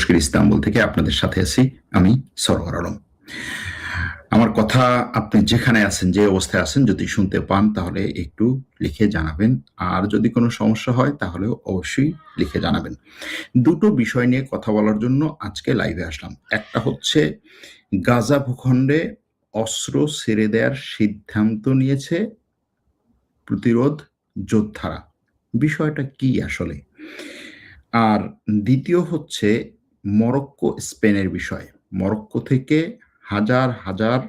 তুরস্কের ইস্তাম্বুল থেকে আপনাদের সাথে আছি আমি সরওয়ার আলম। আমার কথা আপনি যেখানে আছেন, যে অবস্থায় আছেন, যদি শুনতে পান তাহলে একটু লিখে জানাবেন। আর যদি কোনো সমস্যা হয় তাহলেও অবশ্যই লিখে জানাবেন। দুটো বিষয় নিয়ে কথা বলার জন্য আজকে লাইভে আসলাম। একটা হচ্ছে গাজা ভূখণ্ডে অস্ত্র ছেড়ে দেওয়ার সিদ্ধান্ত নিয়েছে প্রতিরোধ যোদ্ধারা। বিষয়টা কি আসলে? আর দ্বিতীয় হচ্ছে মরক্কো স্পেনের বিষয়। মরক্কো থেকে হাজার হাজার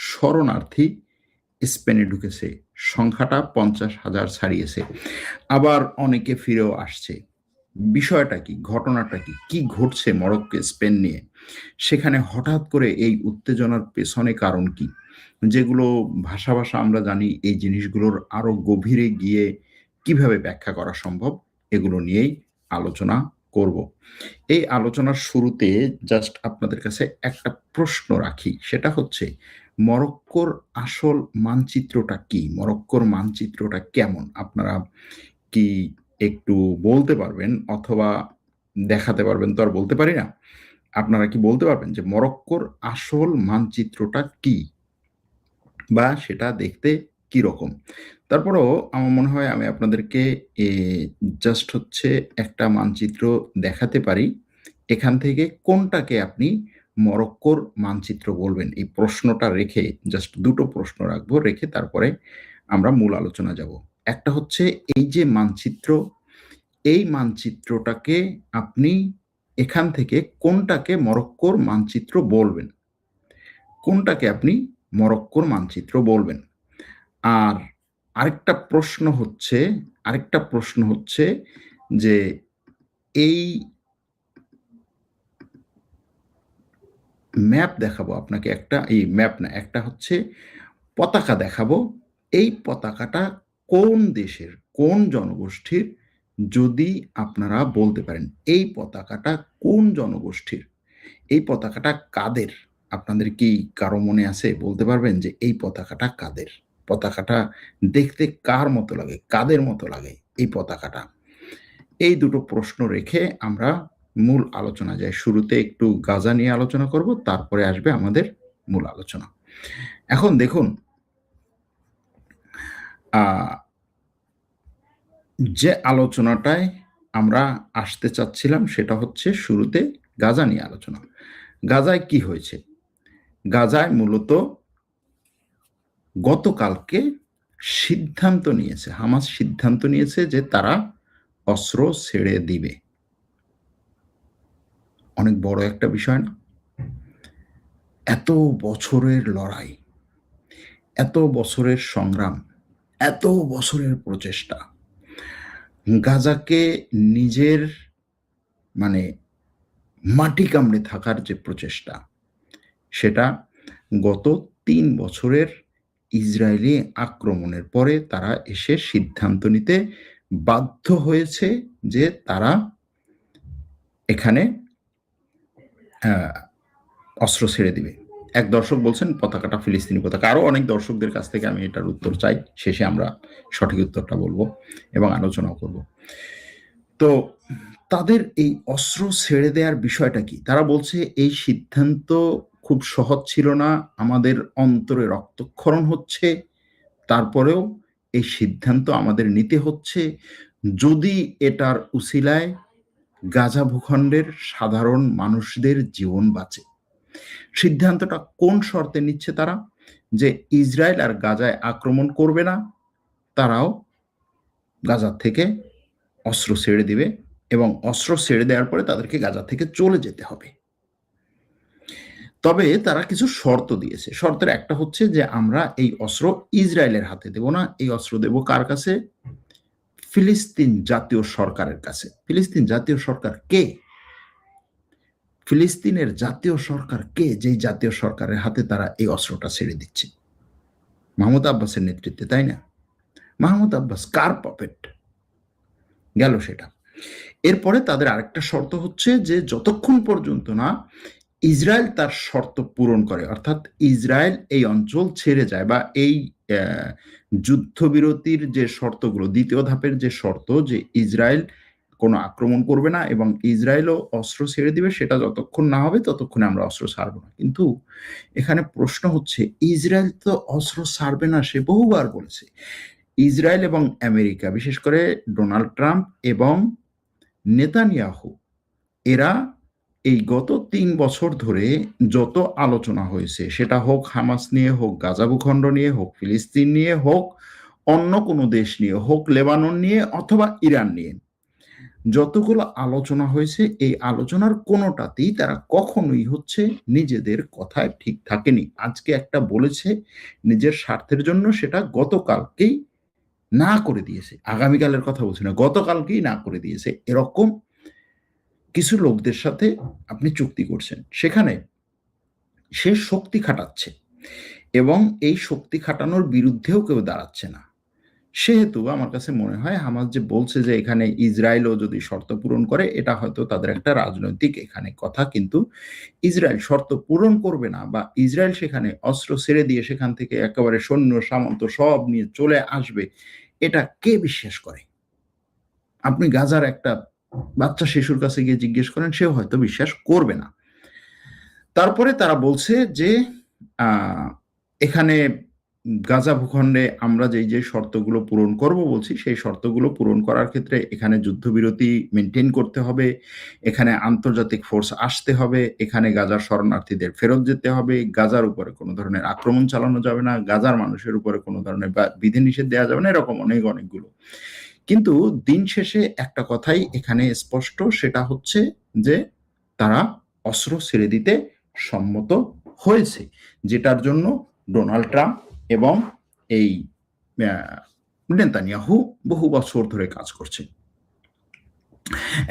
শরণার্থী স্পেনে ঢুকেছে, সংখ্যাটা 50,000 ছাড়িয়েছে, আবার অনেকে ফিরেও আসছে। বিষয়টা কি, ঘটনাটা কি, কি ঘটছে মরক্কো স্পেন নিয়ে? সেখানে হঠাৎ করে এই উত্তেজনার পেছনে কারণ কি? যেগুলো ভাষা ভাষা আমরা জানি, এই জিনিসগুলোর আরো গভীরে গিয়ে কিভাবে ব্যাখ্যা করা সম্ভব, এগুলো নিয়েই আলোচনা করব। এই আলোচনার শুরুতে জাস্ট আপনাদের কাছে একটা প্রশ্ন রাখি, সেটা হচ্ছে মরক্কোর আসল মানচিত্রটা কি? মরক্কোর মানচিত্রটা কেমন? আপনারা কি একটু বলতে পারবেন, অথবা দেখাতে পারবেন? তো আর বলতে পারি না। আপনারা কি বলতে পারবেন যে মরক্কোর আসল মানচিত্রটা কি, বা সেটা দেখতে কি রকম? তারপরেও আমার মনে হয় আমি আপনাদেরকে জাস্ট হচ্ছে একটা মানচিত্র দেখাতে পারি। এখান থেকে কোনটাকে আপনি মরক্কোর মানচিত্র বলবেন? এই প্রশ্নটা রেখে, জাস্ট দুটো প্রশ্ন রাখবো, রেখে তারপরে আমরা মূল আলোচনা যাব। একটা হচ্ছে এই যে মানচিত্র, এই মানচিত্রটাকে আপনি এখান থেকে কোনটাকে মরক্কোর মানচিত্র বলবেন? কোনটাকে আপনি মরক্কোর মানচিত্র বলবেন? আর আরেকটা প্রশ্ন হচ্ছে যে এই ম্যাপ দেখাবো আপনাকে, একটা, এই ম্যাপ না, একটা হচ্ছে পতাকা দেখাবো। এই পতাকাটা কোন দেশের, কোন জনগোষ্ঠীর? যদি আপনারা বলতে পারেন এই পতাকাটা কোন জনগোষ্ঠীর, এই পতাকাটা কাদের? আপনাদের কি কারো মনে আছে? বলতে পারবেন যে এই পতাকাটা কাদের? পতাকাটা দেখতে কার মতো লাগে, কাদের মতো লাগে এই পতাকাটা? এই দুটো প্রশ্ন রেখে আমরা মূল আলোচনা যাই। শুরুতে একটু গাজা নিয়ে আলোচনা করব, তারপরে আসবে আমাদের মূল আলোচনা। এখন দেখুন, যে আলোচনাটায় আমরা আসতে চাচ্ছিলাম সেটা হচ্ছে শুরুতে গাজা নিয়ে আলোচনা। গাজায় কি হয়েছে? গাজায় মূলত গতকালকে হামাস সিদ্ধান্ত নিয়েছে যে তারা অস্ত্র ছেড়ে দিবে। অনেক বড় একটা বিষয় না? এত বছরের লড়াই, এত বছরের সংগ্রাম, এত বছরের প্রচেষ্টা, গাজাকে নিজের মানে মাটি কামড়ে থাকার যে প্রচেষ্টা, সেটা গত ৩ বছরের ইসরায়েলি আক্রমণের পরে তারা এসে সিদ্ধান্ত নিতে বাধ্য হয়েছে যে তারা এখানে অস্ত্র ছেড়ে দিবে। এক দর্শক বলছেন পতাকাটা ফিলিস্তিনি পতাকা। আরো অনেক দর্শকদের কাছ থেকে আমি এটার উত্তর চাই, শেষে আমরা সঠিক উত্তরটা বলবো এবং আলোচনাও করব। তো তাদের এই অস্ত্র ছেড়ে দেওয়ার বিষয়টা কি? তারা বলছে এই সিদ্ধান্ত খুব সহজ ছিল না, আমাদের অন্তরে রক্তক্ষরণ হচ্ছে, তারপরেও এই সিদ্ধান্ত আমাদের নিতে হচ্ছে যদি এটার উসিলায় গাজা ভূখণ্ডের সাধারণ মানুষদের জীবন বাঁচে। সিদ্ধান্তটা কোন শর্তে নিচ্ছে তারা? যে ইসরায়েল আর গাজায় আক্রমণ করবে না, তারাও গাজা থেকে অস্ত্র ছেড়ে দিবে, এবং অস্ত্র ছেড়ে দেওয়ার পরে তাদেরকে গাজা থেকে চলে যেতে হবে। তবে তারা কিছু শর্ত দিয়েছে। শর্তের একটা হচ্ছে যে আমরা এই অস্ত্র ইসরায়েলের হাতে দেব না, এই অস্ত্র দেব কার কাছে? ফিলিস্তিন জাতীয় সরকারের কাছে। ফিলিস্তিন জাতীয় সরকার কে? ফিলিস্তিনের জাতীয় সরকার কে, যেই জাতীয় সরকারের হাতে তারা এই অস্ত্রটা ছেড়ে দিচ্ছে? মাহমুদ আব্বাসের নেতৃত্বে, তাই না? মাহমুদ আব্বাস কার পপেট? গেল সেটা। এরপরে তাদের আরেকটা শর্ত হচ্ছে যে যতক্ষণ পর্যন্ত না ইসরায়েল তার শর্ত পূরণ করে, অর্থাৎ ইসরায়েল এই অঞ্চল ছেড়ে যায়, বা এই যুদ্ধবিরতির যে শর্তগুলো, দ্বিতীয় ধাপের যে শর্ত, যে ইসরায়েল কোনো আক্রমণ করবে না এবং ইসরায়েলও অস্ত্র ছেড়ে দিবে, সেটা যতক্ষণ না হবে ততক্ষণে আমরা অস্ত্র ছাড়ব না। কিন্তু এখানে প্রশ্ন হচ্ছে, ইসরায়েল তো অস্ত্র ছাড়বে না, সে বহুবার বলেছে। ইসরায়েল এবং আমেরিকা, বিশেষ করে ডোনাল্ড ট্রাম্প এবং নেতানিয়াহু, এরা এই গত ৩ বছর ধরে যত আলোচনা হয়েছে, সেটা হোক হামাস নিয়ে, হোক গাজা ভূখণ্ড নিয়ে, হোক ফিলিস্তিন নিয়ে, হোক অন্য কোনো দেশ নিয়ে, হোক লেবানন নিয়ে অথবা ইরান নিয়ে, যতগুলো আলোচনা হয়েছে, এই আলোচনার কোনোটাতেই তারা কখনোই হচ্ছে নিজেদের কথায় ঠিক থাকেনি। আজকে একটা বলেছে নিজের স্বার্থের জন্য, সেটা গতকালকেই না করে দিয়েছে। আগামীকালের কথা বলছি না, গতকালকেই না করে দিয়েছে। এরকম কিছু লোকদের সাথে আপনি চুক্তি করছেন, সেখানে সে শক্তি খাটাচ্ছে এবং এই শক্তি খাটানোর বিরুদ্ধেও কেউ দাঁড়াচ্ছে না। সেহেতু আমার কাছে মনে হয় হামাস যে বলছে যে এখানে ইসরায়েলও যদি শর্ত পূরণ করে, এটা হয়তো তাদের একটা রাজনৈতিক এখানে কথা, কিন্তু ইসরায়েল শর্ত পূরণ করবে না বা ইসরায়েল সেখানে অস্ত্র ছেড়ে দিয়ে সেখান থেকে একেবারে সৈন্য সামন্ত সব নিয়ে চলে আসবে, এটা কে বিশ্বাস করে? আপনি গাজার একটা বাচ্চা শিশুর কাছে গিয়ে জিজ্ঞেস করেন, সেও হয়তো বিশ্বাস করবে না। তারপরে তারা বলছে যে এখানে গাজা ভূখণ্ডে আমরা যে শর্তগুলো পূরণ করব বলছি, সেই শর্তগুলো পূরণ করার ক্ষেত্রে এখানে যুদ্ধবিরতি মেনটেন করতে হবে, এখানে আন্তর্জাতিক ফোর্স আসতে হবে, এখানে গাজার শরণার্থীদের ফেরত যেতে হবে, গাজার উপরে কোনো ধরনের আক্রমণ চালানো যাবে না, গাজার মানুষের উপরে কোনো ধরনের বিধিনিষেধ দেওয়া যাবে না, এরকম অনেকগুলো। কিন্তু দিন শেষে একটা কথাই এখানে স্পষ্ট, সেটা হচ্ছে যে তারা অস্ত্র ছেড়ে দিতে সম্মত হয়েছে, যেটার জন্য ডোনাল্ড ট্রাম্প এবং এই নেতানিয়াহু বহু বছর ধরে কাজ করছে।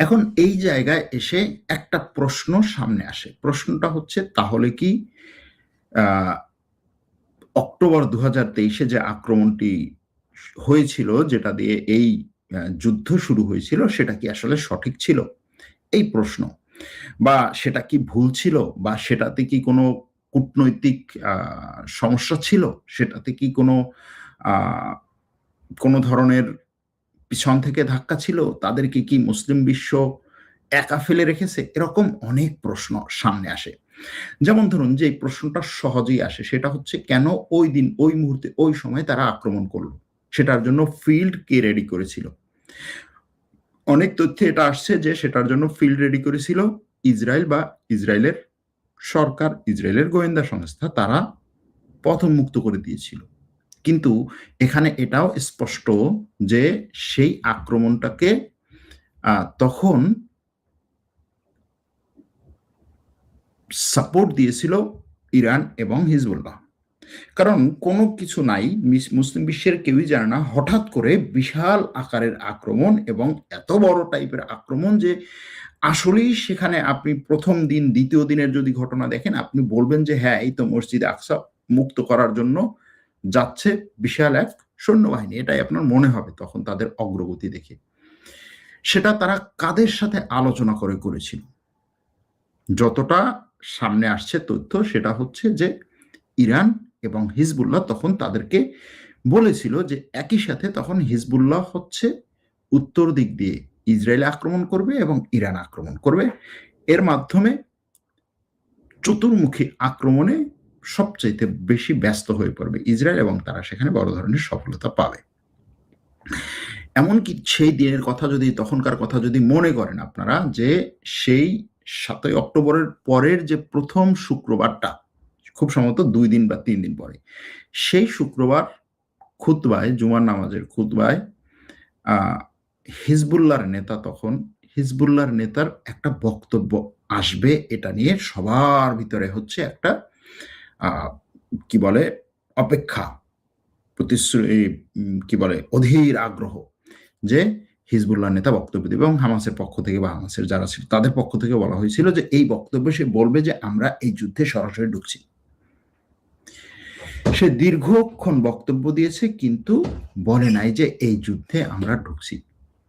এখন এই জায়গায় এসে একটা প্রশ্ন সামনে আসে, প্রশ্নটা হচ্ছে তাহলে কি অক্টোবর 2023-এ যে আক্রমণটি হয়েছিল, যেটা দিয়ে এই যুদ্ধ শুরু হয়েছিল, সেটা কি আসলে সঠিক ছিল? এই প্রশ্ন, বা সেটা কি ভুল ছিল, বা সেটাতে কি কোনো কূটনৈতিক সমস্যা ছিল, সেটাতে কি কোনো ধরনের পিছন থেকে ধাক্কা ছিল, তাদেরকে কি মুসলিম বিশ্ব একা ফেলে রেখেছে? এরকম অনেক প্রশ্ন সামনে আসে। যেমন ধরুন যে এই প্রশ্নটা সহজেই আসে, সেটা হচ্ছে কেন ওই দিন, ওই মুহূর্তে, ওই সময় তারা আক্রমণ করলো? সেটার জন্য ফিল্ড কে রেডি করেছিল? অনেক তথ্যে এটা আসছে যে সেটার জন্য ফিল্ড রেডি করেছিল ইসরায়েল বা ইসরায়েলের সরকার, ইসরায়েলের গোয়েন্দা সংস্থা, তারা পথ উন্মুক্ত করে দিয়েছিল। কিন্তু এখানে এটাও স্পষ্ট যে সেই আক্রমণটাকে তখন সাপোর্ট দিয়েছিল ইরান এবং হিজবুল্লাহ। কারণ কোনো কিছু নাই, মুসলিম বিশ্বের কেউই জানে না হঠাৎ করে বিশাল আকারের আক্রমণ এবং এত বড় টাইপের আক্রমণ যে আসলেই সেখানে আপনি প্রথম দিন, দ্বিতীয় দিনের যদি ঘটনা দেখেন, আপনি বলবেন যে হ্যাঁ, এই তো মসজিদ আকসা মুক্ত করার জন্য যাচ্ছে বিশাল এক সৈন্যবাহিনী, এটাই আপনার মনে হবে তখন তাদের অগ্রগতি দেখে। সেটা তারা কাদের সাথে আলোচনা করে করেছিল? যতটা সামনে আসছে তথ্য, সেটা হচ্ছে যে ইরান এবং হিজবুল্লাহ তখন তাদেরকে বলেছিল যে একই সাথে তখন হিজবুল্লাহ হচ্ছে উত্তর দিক দিয়ে ইসরায়েল আক্রমণ করবে এবং ইরান আক্রমণ করবে, এর মাধ্যমে চতুর্মুখী আক্রমণে সবচাইতে বেশি ব্যস্ত হয়ে পড়বে ইসরায়েল এবং তারা সেখানে বড় ধরনের সফলতা পাবে। এমনকি সেই দিনের কথা যদি, তখনকার কথা যদি মনে করেন আপনারা, যে সেই 7ই অক্টোবরের পরের যে প্রথম শুক্রবারটা, খুব সম্ভবত 2 দিন বা 3 দিন পরে, সেই শুক্রবার খুতবায়, জুমার নামাজের খুতবায় হিজবুল্লাহর নেতা, তখন হিজবুল্লাহর নেতার একটা বক্তব্য আসবে, এটা নিয়ে সবার ভিতরে হচ্ছে একটা কি বলে অপেক্ষা, প্রতিশ্রুতি, কি বলে অধীর আগ্রহ, যে হিজবুল্লাহ নেতা বক্তব্য দেবে এবং হামাসের পক্ষ থেকে বা হামাসের যারা ছিল তাদের পক্ষ থেকে বলা হয়েছিল যে এই বক্তব্যে সে বলবে যে আমরা এই যুদ্ধে সরাসরি ঢুকছি। সে দীর্ঘক্ষণ বক্তব্য দিয়েছে কিন্তু বলে নাই যে এই যুদ্ধে আমরা ঢুকছি।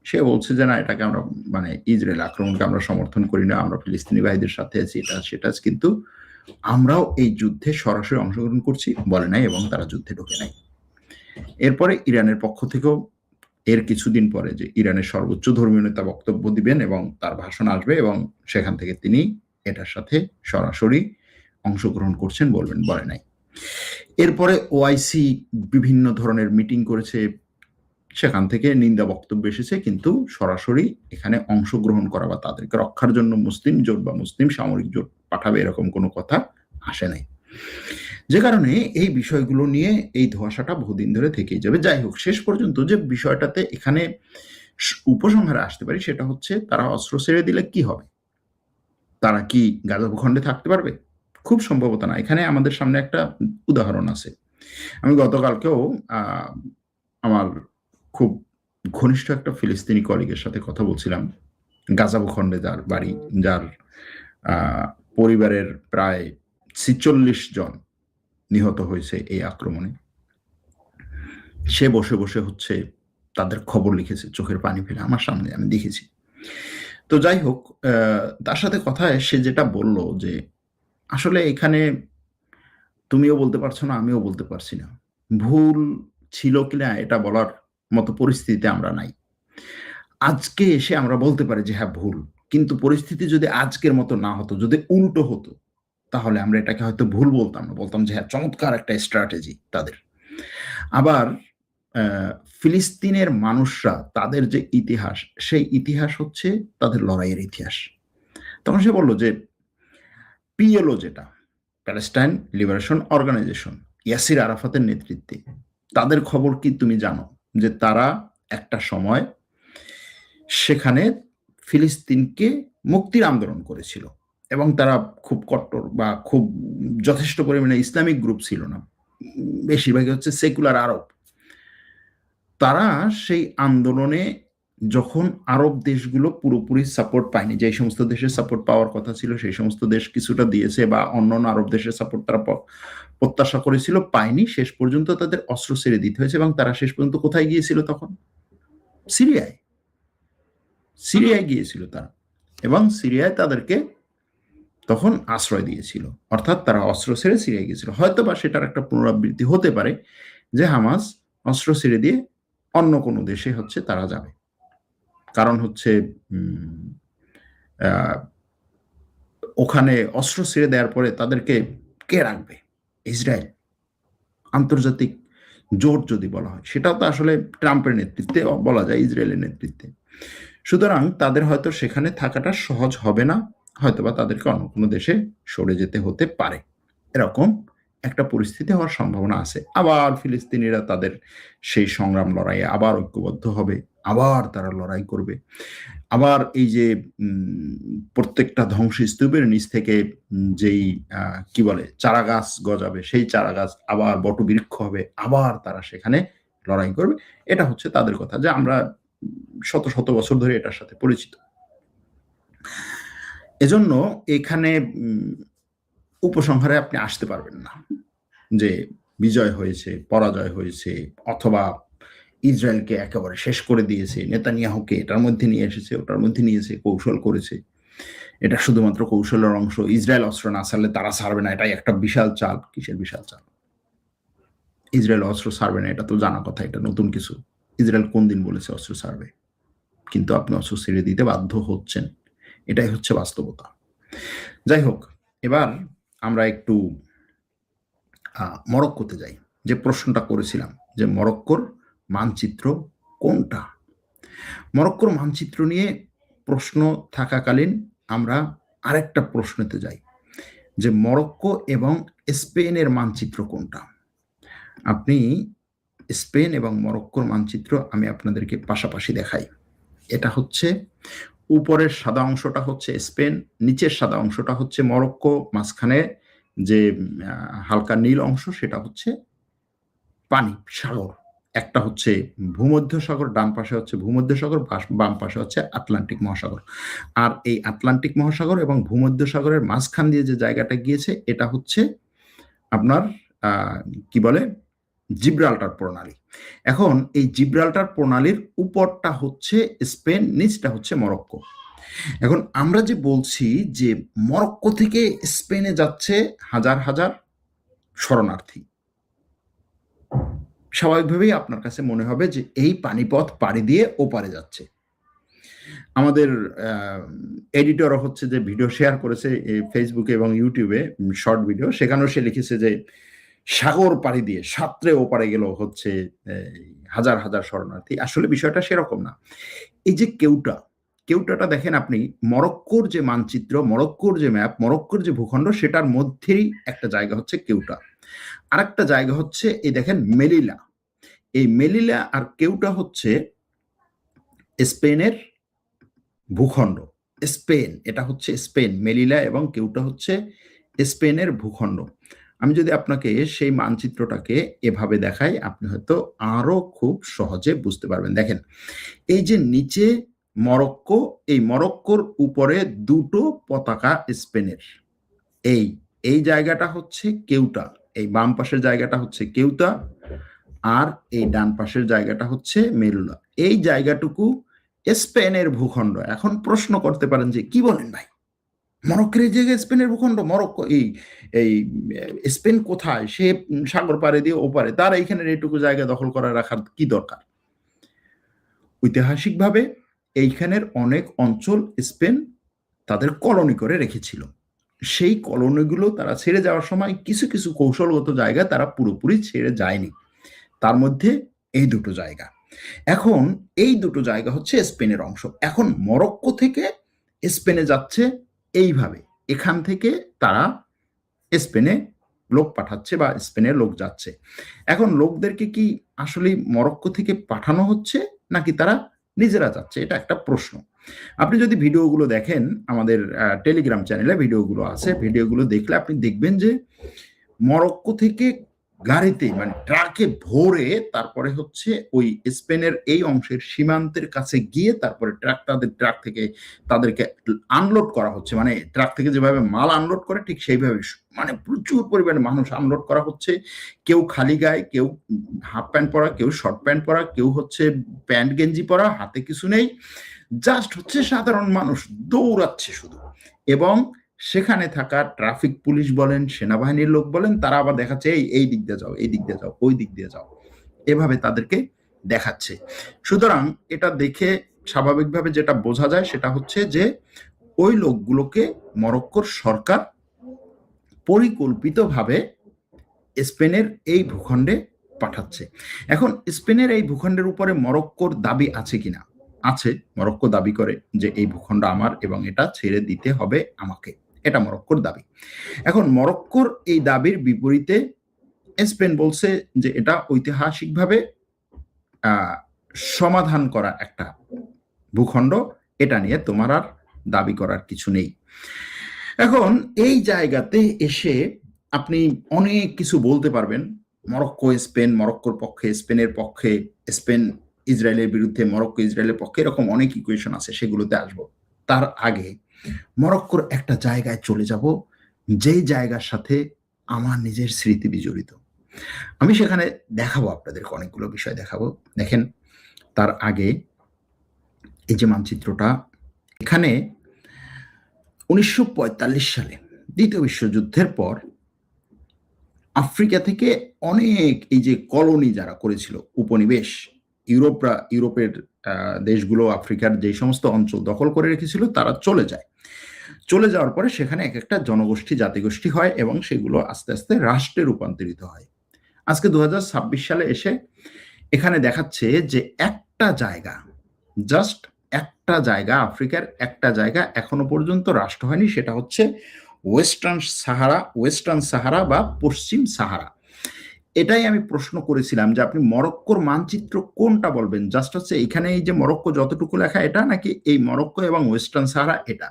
সে বলছে যে না, এটাকে আমরা মানে ইসরায়েল আক্রমণকে আমরা সমর্থন করি না, আমরা ফিলিস্তিনি ভাইদের সাথে আছি, এটা সেটা, কিন্তু আমরাও এই যুদ্ধে সরাসরি অংশগ্রহণ করছি বলে নাই এবং তারা যুদ্ধে ঢুকে নাই। এরপরে ইরানের পক্ষ থেকেও এর কিছুদিন পরে যে ইরানের সর্বোচ্চ ধর্মীয় নেতা বক্তব্য দিবেন এবং তার ভাষণ আসবে এবং সেখান থেকে তিনি এটার সাথে সরাসরি অংশগ্রহণ করছেন বলে নাই। এরপরে ওআইসি বিভিন্ন ধরনের মিটিং করেছে, সেখান থেকে নিন্দা বক্তব্য এসেছে, কিন্তু সরাসরি এখানে অংশগ্রহণ করা বা তাদেরকে রক্ষার জন্য মুসলিম জোট বা মুসলিম সামরিক জোট পাঠাবে এরকম কোনো কথা আসে নাই। যে কারণে এই বিষয়গুলো নিয়ে এই ধোঁয়াশাটা বহুদিন ধরে থেকেই যাবে। যাই হোক, শেষ পর্যন্ত যে বিষয়টাতে এখানে উপসংহারে আসতে পারি সেটা হচ্ছে, তারা অস্ত্র ছেড়ে দিলে কি হবে? তারা কি গাজা ভূখণ্ডে থাকতে পারবে? খুব সম্ভবত না। এখানে আমাদের সামনে একটা উদাহরণ আছে। আমি গতকালকেও আমার খুব ঘনিষ্ঠ একটা ফিলিস্তিনি কলিগের সাথে কথা বলছিলাম, গাজা ভূখণ্ডে যার বাড়ি, যার পরিবারের প্রায় ৪৬ জন নিহত হয়েছে এই আক্রমণে। সে বসে বসে হচ্ছে তাদের খবর লিখেছে, চোখের পানি ফেলে আমার সামনে, আমি দেখেছি। তো যাই হোক, তার সাথে কথায় সে যেটা বলল যে আসলে এখানে তুমিও বলতে পারছো না, আমিও বলতে পারছি না। ভুল ছিল কিনা এটা বলার মতো পরিস্থিতিতে আমরা নাই। আজকে এসে আমরা বলতে পারি যে হ্যাঁ ভুল, কিন্তু পরিস্থিতি যদি আজকের মতো না হতো, যদি উল্টো হতো, তাহলে আমরা এটাকে হয়তো ভুল বলতাম না, বলতাম যে হ্যাঁ চমৎকার একটা স্ট্র্যাটেজি তাদের। আবার ফিলিস্তিনের মানুষরা, তাদের যে ইতিহাস, সেই ইতিহাস হচ্ছে তাদের লড়াইয়ের ইতিহাস। তখন সে বলল যে পিএলও, যেটা প্যালেস্টাইন লিবারেশন অর্গানাইজেশন, ইয়াসির আরাফাতের নেতৃত্বে, তাদের খবর কি তুমি জানো? যে তারা একটা সময় সেখানে ফিলিস্তিনকে মুক্তির আন্দোলন করেছিল এবং তারা খুব কট্টর বা খুব যথেষ্ট পরিমাণে ইসলামিক গ্রুপ ছিল না, বেশিরভাগই হচ্ছে সেকুলার আরব। তারা সেই আন্দোলনে যখন আরব দেশগুলো পুরোপুরি সাপোর্ট পায়নি, যে সমস্ত দেশের সাপোর্ট পাওয়ার কথা ছিল সেই সমস্ত দেশ কিছুটা দিয়েছে, বা অন্যান্য আরব দেশের সাপোর্ট তারা প্রত্যাশা করেছিল, পায়নি, শেষ পর্যন্ত তাদের অস্ত্র ছেড়ে দিতে হয়েছে। এবং তারা শেষ পর্যন্ত কোথায় গিয়েছিল তখন? সিরিয়ায়। সিরিয়ায় গিয়েছিল তারা, এবং সিরিয়ায় তাদেরকে তখন আশ্রয় দিয়েছিল, অর্থাৎ তারা অস্ত্র ছেড়ে সিরিয়ায় গিয়েছিল। হয়তো বা সেটার একটা পুনরাবৃত্তি হতে পারে যে হামাস অস্ত্র ছেড়ে দিয়ে অন্য কোনো দেশে হচ্ছে তারা যাবে, কারণ হচ্ছে ওখানে অস্ত্র ছেড়ে দেওয়ার পরে তাদেরকে কে রাখবে? ইসরায়েল। আন্তর্জাতিক জোট যদি বলা হয়, সেটাও তো আসলে ট্রাম্পের নেতৃত্বে বলা যায়, ইসরায়েলের নেতৃত্বে। সুতরাং তাদের হয়তো সেখানে থাকাটা সহজ হবে না, হয়তোবা তাদেরকে অন্য কোনো দেশে সরে যেতে হতে পারে, এরকম একটা পরিস্থিতি হওয়ার সম্ভাবনা আছে। আবার ফিলিস্তিনিরা তাদের সেই সংগ্রাম লড়াইয়ে আবার ঐক্যবদ্ধ হবে, আবার তারা লড়াই করবে। আবার এই যে প্রত্যেকটা ধ্বংসস্তূপের নিচ থেকে যেই কি বলে চারা গাছ গজাবে, সেই চারা গাছ আবার বটবৃক্ষ হবে, আবার তারা সেখানে লড়াই করবে। এটা হচ্ছে তাদের কথা, যে আমরা শত শত বছর ধরে এটার সাথে পরিচিত। এজন্য এখানে উপসংহারে আপনি আসতে পারবেন না যে বিজয় হয়েছে, পরাজয় হয়েছে, অথবা ইসরায়েলকে একেবারে শেষ করে দিয়েছে, নেতানিয়াহুকে এটার মধ্যে নিয়ে এসেছে, ওটার মধ্যে নিয়েছে, কৌশল করেছে। এটা শুধুমাত্র কৌশলের অংশ। ইসরায়েল অস্ত্র না ছাড়লে তারা ছাড়বে না, এটাই একটা বিশাল চাল। কিসের বিশাল চাল? ইসরায়েল অস্ত্র ছাড়বে না এটা তো জানা কথা, এটা নতুন কিছু। ইসরায়েল কোন দিন বলেছে অস্ত্র ছাড়বে? কিন্তু আপনি অস্ত্র ছেড়ে দিতে বাধ্য হচ্ছেন, এটাই হচ্ছে বাস্তবতা। যাই হোক, এবার আমরা একটু মরক্কোতে যাই। যে প্রশ্নটা করেছিলাম যে মরক্কোর মানচিত্র কোনটা? মরক্কোর মানচিত্র নিয়ে প্রশ্ন থাকাকালীন আমরা আরেকটা প্রশ্নতে যাই, যে মরক্কো এবং স্পেনের মানচিত্র কোনটা? আপনি স্পেন এবং মরক্কোর মানচিত্র আমি আপনাদেরকে পাশাপাশি দেখাই। এটা হচ্ছে উপরের সাদা অংশটা হচ্ছে স্পেন, নিচের সাদা অংশটা হচ্ছে মরক্কো, মাঝখানে যে হালকা নীল অংশ সেটা হচ্ছে পানি, সাগর। একটা হচ্ছে ভূমধ্যসাগর, ডান পাশে হচ্ছে ভূমধ্যসাগর, বাম পাশে হচ্ছে আটলান্টিক মহাসাগর। আর এই আটলান্টিক মহাসাগর এবং ভূমধ্যসাগরের মাঝখান দিয়ে যে জায়গাটা গিয়েছে এটা হচ্ছে আপনার কি বলে জিব্রাল্টার প্রণালী। এখন এই জিব্রাল্টার প্রণালীর উপরটা হচ্ছে স্পেন, নিচটা হচ্ছে মরক্কো। এখন আমরা যে বলছি যে মরক্কো থেকে স্পেনে যাচ্ছে হাজার হাজার শরণার্থী, স্বাভাবিকভাবেই আপনার কাছে মনে হবে যে এই পানিপথ পাড়ি দিয়ে ওপারে যাচ্ছে। আমাদের এডিটর হচ্ছে যে ভিডিও শেয়ার করেছে ফেসবুকে এবং ইউটিউবে শর্ট ভিডিও, সেখানেও সে লিখেছে যে সাগর পাড়ি দিয়ে সাঁতরে ওপারে গেল হচ্ছে হাজার হাজার শরণার্থী। আসলে বিষয়টা সেরকম না। এই যে কেউটাটা দেখেন আপনি, মরক্কোর যে মানচিত্র, মরক্কোর যে ম্যাপ, মরক্কোর যে ভূখণ্ড, সেটার মধ্যেই একটা জায়গা হচ্ছে কেউটা, আর একটা জায়গা হচ্ছে এই দেখেন মেলিলা। এই মেলিলা আর কেউটা হচ্ছে স্পেনের ভূখণ্ড। স্পেন, এটা হচ্ছে স্পেন। মেলিলা এবং কেউটা হচ্ছে স্পেনের ভূখণ্ড। আমি যদি আপনাকে সেই মানচিত্রটাকে এভাবে দেখাই, আপনি হয়তো আরো খুব সহজে বুঝতে পারবেন। দেখেন, এই যে নিচে মরক্কো, এই মরক্কোর উপরে দুটো পতাকা স্পেনের। এই এই জায়গাটা হচ্ছে কেউটা, এই বাম পাশের জায়গাটা হচ্ছে কেউটা, আর এই ডান পাশের জায়গাটা হচ্ছে মেলুলা। এই জায়গাটুকু স্পেনের ভূখণ্ড। এখন প্রশ্ন করতে পারেন যে কি বলেন ভাই, মরক্কোর এই জায়গায় স্পেনের ভূখণ্ড, মরক্কো এই এই স্পেন কোথায়, সে সাগর পাড়ে দিয়ে ওপারে, তার এইখানে এইটুকু জায়গা দখল করে রাখার কি দরকার? ঐতিহাসিকভাবে এইখানের অনেক অঞ্চল স্পেন তাদের কলোনি করে রেখেছিল। সেই কলোনিগুলো তারা ছেড়ে যাওয়ার সময় কিছু কিছু কৌশলগত জায়গা তারা পুরোপুরি ছেড়ে যায়নি, তার মধ্যে এই দুটো জায়গা। এখন এই দুটো জায়গা হচ্ছে স্পেনের অংশ। এখন মরক্কো থেকে স্পেনে যাচ্ছে এইভাবে, এখান থেকে তারা স্পেনে লোক পাঠাচ্ছে বা স্পেনের লোক যাচ্ছে। এখন লোকদেরকে কি আসলে মরক্কো থেকে পাঠানো হচ্ছে নাকি তারা নিজেরা যাচ্ছে, এটা একটা প্রশ্ন। আপনি যদি ভিডিওগুলো দেখেন, আমাদের টেলিগ্রাম চ্যানেলে ভিডিওগুলো আছে, ভিডিওগুলো দেখলে আপনি দেখবেন যে মরক্কো থেকে গাড়িতে মানে ট্রাকে ভরে তারপরে হচ্ছে ওই স্পেনের এই অংশের সীমান্তের কাছে গিয়ে তারপরে ট্রাক থেকে তাদেরকে আনলোড করা হচ্ছে। মানে ট্রাক থেকে যেভাবে মাল আনলোড করে ঠিক সেইভাবে মানে প্রচুর পরিমাণে মানুষ আনলোড করা হচ্ছে। কেউ খালি গায়ে, কেউ হাফ প্যান্ট পরা, কেউ শর্ট প্যান্ট পরা, কেউ হচ্ছে প্যান্ট গেঞ্জি পরা, হাতে কিছু নেই, জাস্ট হচ্ছে সাধারণ মানুষ দৌড়াচ্ছে শুধু। এবং সেখানে থাকা ট্রাফিক পুলিশ বলেন, সেনাবাহিনীর লোক বলেন, তারা আবার দেখাচ্ছে এই দিক দিয়ে যাও, এই দিক দিয়ে যাও, ওই দিক দিয়ে যাও, এভাবে তাদেরকে দেখাচ্ছে। সুতরাং এটা দেখে স্বাভাবিকভাবে যেটা বোঝা যায় সেটা হচ্ছে যে ওই লোকগুলোকে মরক্কোর সরকার পরিকল্পিতভাবে স্পেনের এই ভূখণ্ডে পাঠাচ্ছে। এখন স্পেনের এই ভূখণ্ডের উপরে মরক্কোর দাবি আছে কিনা? আছে। মরক্কো দাবি করে যে এই ভূখণ্ড আমার এবং এটা ছেড়ে দিতে হবে আমাকে, এটা মরক্কোর দাবি। এখন মরক্কোর এই দাবির বিপরীতে স্পেন বলছে যে এটা ঐতিহাসিকভাবে সমাধান করা একটা ভূখণ্ড, এটা নিয়ে তোমার আর দাবি করার কিছু নেই। এখন এই জায়গাতে এসে আপনি অনেক কিছু বলতে পারবেন, মরক্কো স্পেন, মরক্কোর পক্ষে স্পেনের পক্ষে, স্পেন ইসরায়েলের বিরুদ্ধে, মরক্কো ইসরায়েলের পক্ষে, এরকম অনেক ইকুয়েশন আছে, সেগুলোতে আসবো। তার আগে মরক্কোর একটা জায়গায় চলে যাব, যেই জায়গার সাথে আমার নিজের স্মৃতি বিজড়িত। আমি সেখানে দেখাবো আপনাদেরকে, অনেকগুলো বিষয় দেখাবো। দেখেন, তার আগে এই যে মানচিত্রটা, এখানে 1945 সালে দ্বিতীয় বিশ্বযুদ্ধের পর আফ্রিকা থেকে অনেক এই যে কলোনি যারা করেছিল, উপনিবেশ, ইউরোপের দেশগুলো আফ্রিকার যে সমস্ত অঞ্চল দখল করে রেখেছিল, তারা চলে যায়। চলে যাওয়ার পরে সেখানে এক একটা জনগোষ্ঠী, জাতিগোষ্ঠী হয় এবং সেগুলো আস্তে আস্তে রাষ্ট্রে রূপান্তরিত হয়। আজকে 2026 সালে এসে এখানে দেখাচ্ছে যে একটা জায়গা, জাস্ট একটা জায়গা, আফ্রিকার একটা জায়গা এখনো পর্যন্ত রাষ্ট্র হয়নি, সেটা হচ্ছে ওয়েস্টার্ন সাহারা বা পশ্চিম সাহারা। এটাই আমি প্রশ্ন করেছিলাম যে আপনি মরক্কোর মানচিত্র কোনটা বলবেন, জাস্ট হচ্ছে এখানে এই যে মরক্কো যতটুকু লেখা এটা, নাকি এই মরক্কো এবং ওয়েস্টার্ন সাহারা এটা?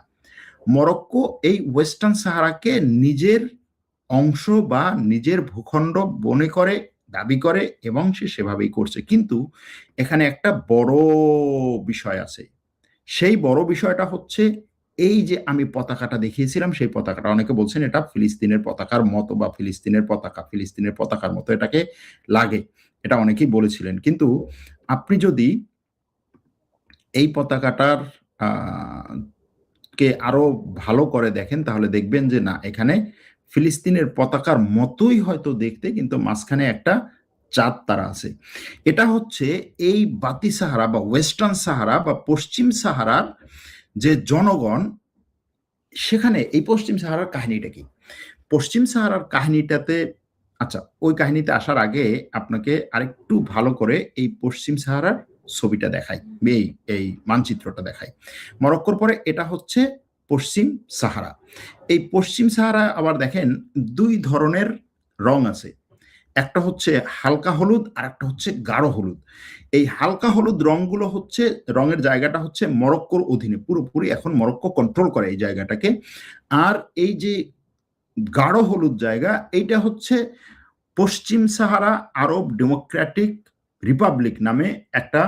মরক্কো এই ওয়েস্টার্ন সাহারাকে নিজের অংশ বা নিজের ভূখণ্ড মনে করে, দাবি করে এবং সে সেভাবেই করছে। কিন্তু এখানে একটা বড় বিষয় আছে। সেই বড় বিষয়টা হচ্ছে এই যে আমি পতাকাটা দেখিয়েছিলাম, সেই পতাকাটা অনেকে বলছেন এটা ফিলিস্তিনের পতাকার মতো বা ফিলিস্তিনের পতাকার মতো এটাকে লাগে, এটা অনেকেই বলেছিলেন। কিন্তু আপনি যদি এই পতাকাটার কে আরো ভালো করে দেখেন তাহলে দেখবেন যে না, এখানে ফিলিস্তিনের পতাকার মতোই হয়তো দেখতে, কিন্তু মাঝখানে একটা চাঁদ তারা আছে। এটা হচ্ছে এই বাতি সাহারা বা ওয়েস্টার্ন সাহারা বা পশ্চিম সাহারার যে জনগণ, সেখানে এই পশ্চিম সাহারার কাহিনীটা কি? পশ্চিম সাহারার কাহিনীটাতে, আচ্ছা ওই কাহিনীতে আসার আগে আপনাকে আরেকটু ভালো করে এই পশ্চিম সাহারার ছবিটা দেখাই, এই এই মানচিত্রটা দেখাই। মরক্কোর পরে এটা হচ্ছে পশ্চিম সাহারা। এই পশ্চিম সাহারা আবার দেখেন ২ ধরনের রং আছে। একটা হচ্ছে হালকা হলুদ আর একটা হচ্ছে গাঢ় হলুদ। এই হালকা হলুদ রংগুলো হচ্ছে, রঙের জায়গাটা হচ্ছে মরক্কোর অধীনে, পুরোপুরি এখন মরক্কো কন্ট্রোল করে এই জায়গাটাকে। আর এই যে গাঢ় হলুদ জায়গা, এইটা হচ্ছে পশ্চিম সাহারা আরব ডেমোক্রেটিক রিপাবলিক নামে একটা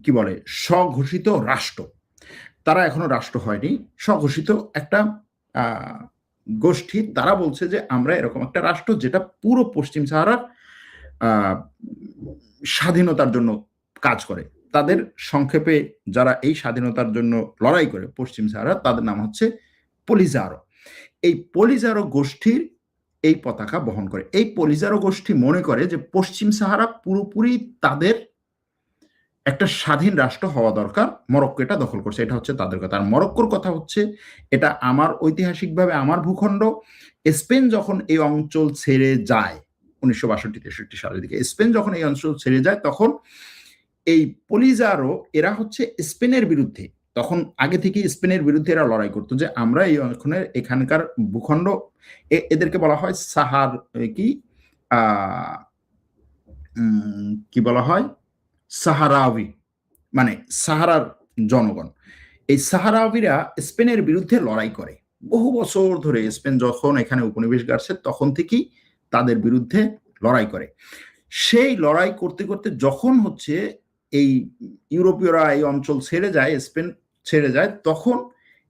কি বলে স্বঘোষিত রাষ্ট্র। তারা এখনো রাষ্ট্র হয়নি, স্বঘোষিত একটা গোষ্ঠী। তারা বলছে যে আমরা এরকম একটা রাষ্ট্র যেটা পুরো পশ্চিম সাহারার স্বাধীনতার জন্য কাজ করে। তাদের সংক্ষেপে যারা এই স্বাধীনতার জন্য লড়াই করে পশ্চিম সাহারা, তাদের নাম হচ্ছে পলিজারো। এই পলিজারো গোষ্ঠীর এই পতাকা বহন করে। এই পলিজারো গোষ্ঠী মনে করে যে পশ্চিম সাহারা পুরোপুরি তাদের একটা স্বাধীন রাষ্ট্র হওয়া দরকার, মরক্কো এটা দখল করছে, এটা হচ্ছে তাদের কথা। আর মরক্কোর কথা হচ্ছে এটা আমার ঐতিহাসিকভাবে আমার ভূখণ্ড। স্পেন যখন এই অঞ্চল ছেড়ে যায় ১৯৬২-৬৩ সালের দিকে, স্পেন যখন এই অঞ্চল ছেড়ে যায়, তখন এই পলিজারো এরা হচ্ছে স্পেনের বিরুদ্ধে, তখন আগে থেকে স্পেনের বিরুদ্ধে এরা লড়াই করতো যে আমরা এই এখানকার ভূখণ্ড, এদেরকে বলা হয় সাহার কি কি বলা হয়, সাহারাওয়ি, মানে সাহারার জনগণ। এই সাহারাওয়িরা স্পেনের বিরুদ্ধে লড়াই করে বহু বছর ধরে। স্পেন যখন এখানে উপনিবেশ গাড়ছে তখন থেকেই তাদের বিরুদ্ধে লড়াই করে। সেই লড়াই করতে করতে যখন হচ্ছে এই ইউরোপীয়রা এই অঞ্চল ছেড়ে যায়, স্পেন ছেড়ে যায়, তখন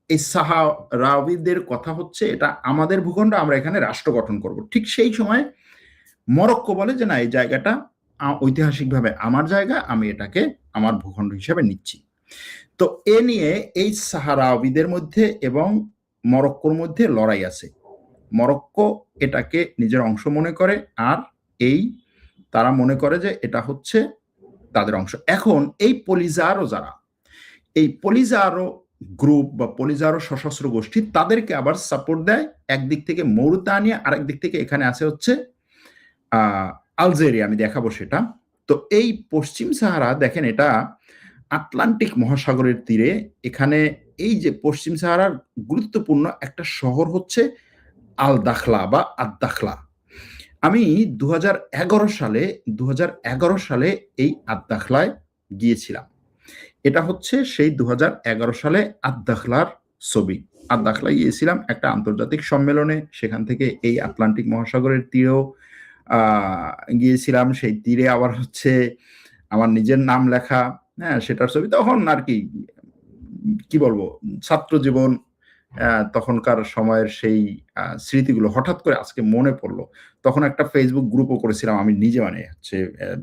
এই সাহারাওয়িদের কথা হচ্ছে এটা আমাদের ভূখণ্ড, আমরা এখানে রাষ্ট্র গঠন করব। ঠিক সেই সময় মরক্কো বলে যে না, এই জায়গাটা ঐতিহাসিকভাবে আমার জায়গা, আমি এটাকে আমার ভূখণ্ড হিসেবে নিচ্ছি। তো এ নিয়ে এই সাহারাওয়িদের মধ্যে এবং মরক্কোর মধ্যে লড়াই আছে। মরক্কো এটাকে নিজের অংশ মনে করে, আর এই তারা মনে করে যে এটা হচ্ছে তাদের অংশ। এখন এই পলিজারো যারা, এই পলিজারো গ্রুপ বা পলিজারো সশস্ত্র গোষ্ঠী, তাদেরকে আবার সাপোর্ট দেয় একদিক থেকে মৌরিতানিয়া, আরেক দিক থেকে এখানে আছে হচ্ছে আলজেরিয়া। আমি দেখাবো সেটা। তো এই পশ্চিম সাহারা দেখেন, এটা আটলান্টিক মহাসাগরের তীরে। এখানে এই যে পশ্চিম সাহারার গুরুত্বপূর্ণ একটা শহর হচ্ছে আল দাখলা বা আদ দাখলা। আমি ২০১১ সালে এই আদ দাখলায় গিয়েছিলাম। এটা হচ্ছে সেই ২০১১ সালে আদ দাখলার ছবি। আদ দাখলায় গিয়েছিলাম একটা আন্তর্জাতিক সম্মেলনে, সেখান থেকে এই আটলান্টিক মহাসাগরের তীরেও গিয়েছিলাম। সেই তীরে আবার হচ্ছে আমার নিজের নাম লেখা, হ্যাঁ, সেটার ছবি। তখন আর কি বলবো, ছাত্র জীবন, তখনকার সময়ের সেই স্মৃতিগুলো হঠাৎ করে আজকে মনে পড়লো। তখন একটা ফেসবুক গ্রুপও করেছিলাম আমি নিজে, মানে হচ্ছে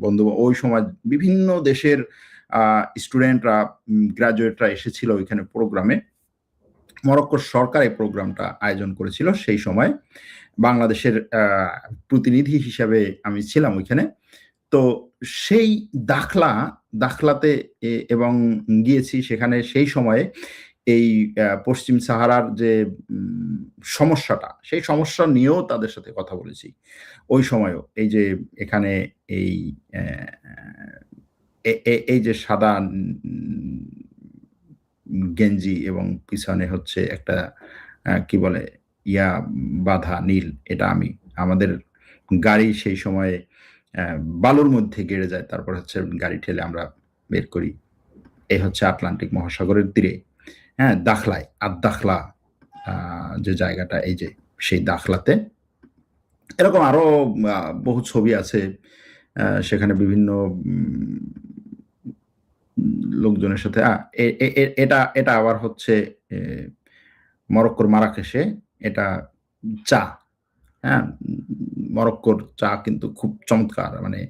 বন্ধু, ওই সময় বিভিন্ন দেশের স্টুডেন্টরা, গ্রাজুয়েটরা এসেছিল ওইখানে প্রোগ্রামে। মরক্কোর সরকার এই প্রোগ্রামটা আয়োজন করেছিল। সেই সময় বাংলাদেশের প্রতিনিধি হিসাবে আমি ছিলাম ওইখানে। তো সেই দাখলাতে এবং গিয়েছি সেখানে। সেই সময়ে এই পশ্চিম সাহারার যে সমস্যাটা, সেই সমস্যা নিয়েও তাদের সাথে কথা বলেছি ওই সময়ও। এই যে এখানে এই যে সাদা গেঞ্জি এবং পিছনে হচ্ছে একটা কি বলে বাঁধা নীল, এটা আমি, আমাদের গাড়ি সেই সময়ে বালুর মধ্যে গেড়ে যায়, তারপর হচ্ছে গাড়ি ঠেলে আমরা বের করি। এই হচ্ছে আটলান্টিক মহাসাগরের তীরে, হ্যাঁ, দাখলায়, আদ দাখলা যে জায়গাটা, এই যে সেই দাখলাতে। এরকম আরো বহু ছবি আছে সেখানে বিভিন্ন লোকজনের সাথে। এটা আবার হচ্ছে মরক্কোর মারাকেশে, এটা চা, হ্যাঁ, মরক্কোর চা কিন্তু খুব চমৎকার, মানে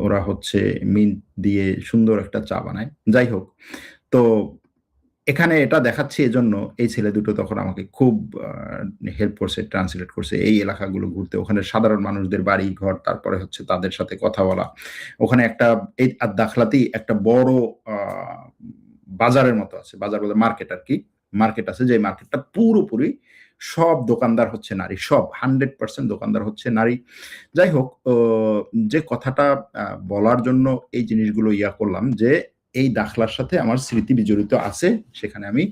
ওরা হচ্ছে মিন্ট দিয়ে সুন্দর একটা চা বানায়। যাই হোক, তো এখানে এটা দেখাচ্ছি এজন্য, এই ছেলে দুটো তখন আমাকে খুব হেল্প করছে, ট্রান্সলেট করছে এই এলাকাগুলো ঘুরতে, ওখানে সাধারণ মানুষদের বাড়ি ঘর, তারপরে হচ্ছে তাদের সাথে কথা বলা। ওখানে একটা এই দাখলাতেই একটা বড় বাজারের মতো আছে, বাজার বলতে মার্কেট আর কি, মার্কেট আছে, যে মার্কেটটা পুরোপুরি সব দোকানদার হচ্ছে নারী, সব 100% দোকানদার হচ্ছে নারী। যাই হোক, যে কথাটা বলার জন্য এই জিনিসগুলো ইয়া করলাম, যে এই দাখলার সাথে আমার স্মৃতি বিজড়িত আছে। সেখানে আমি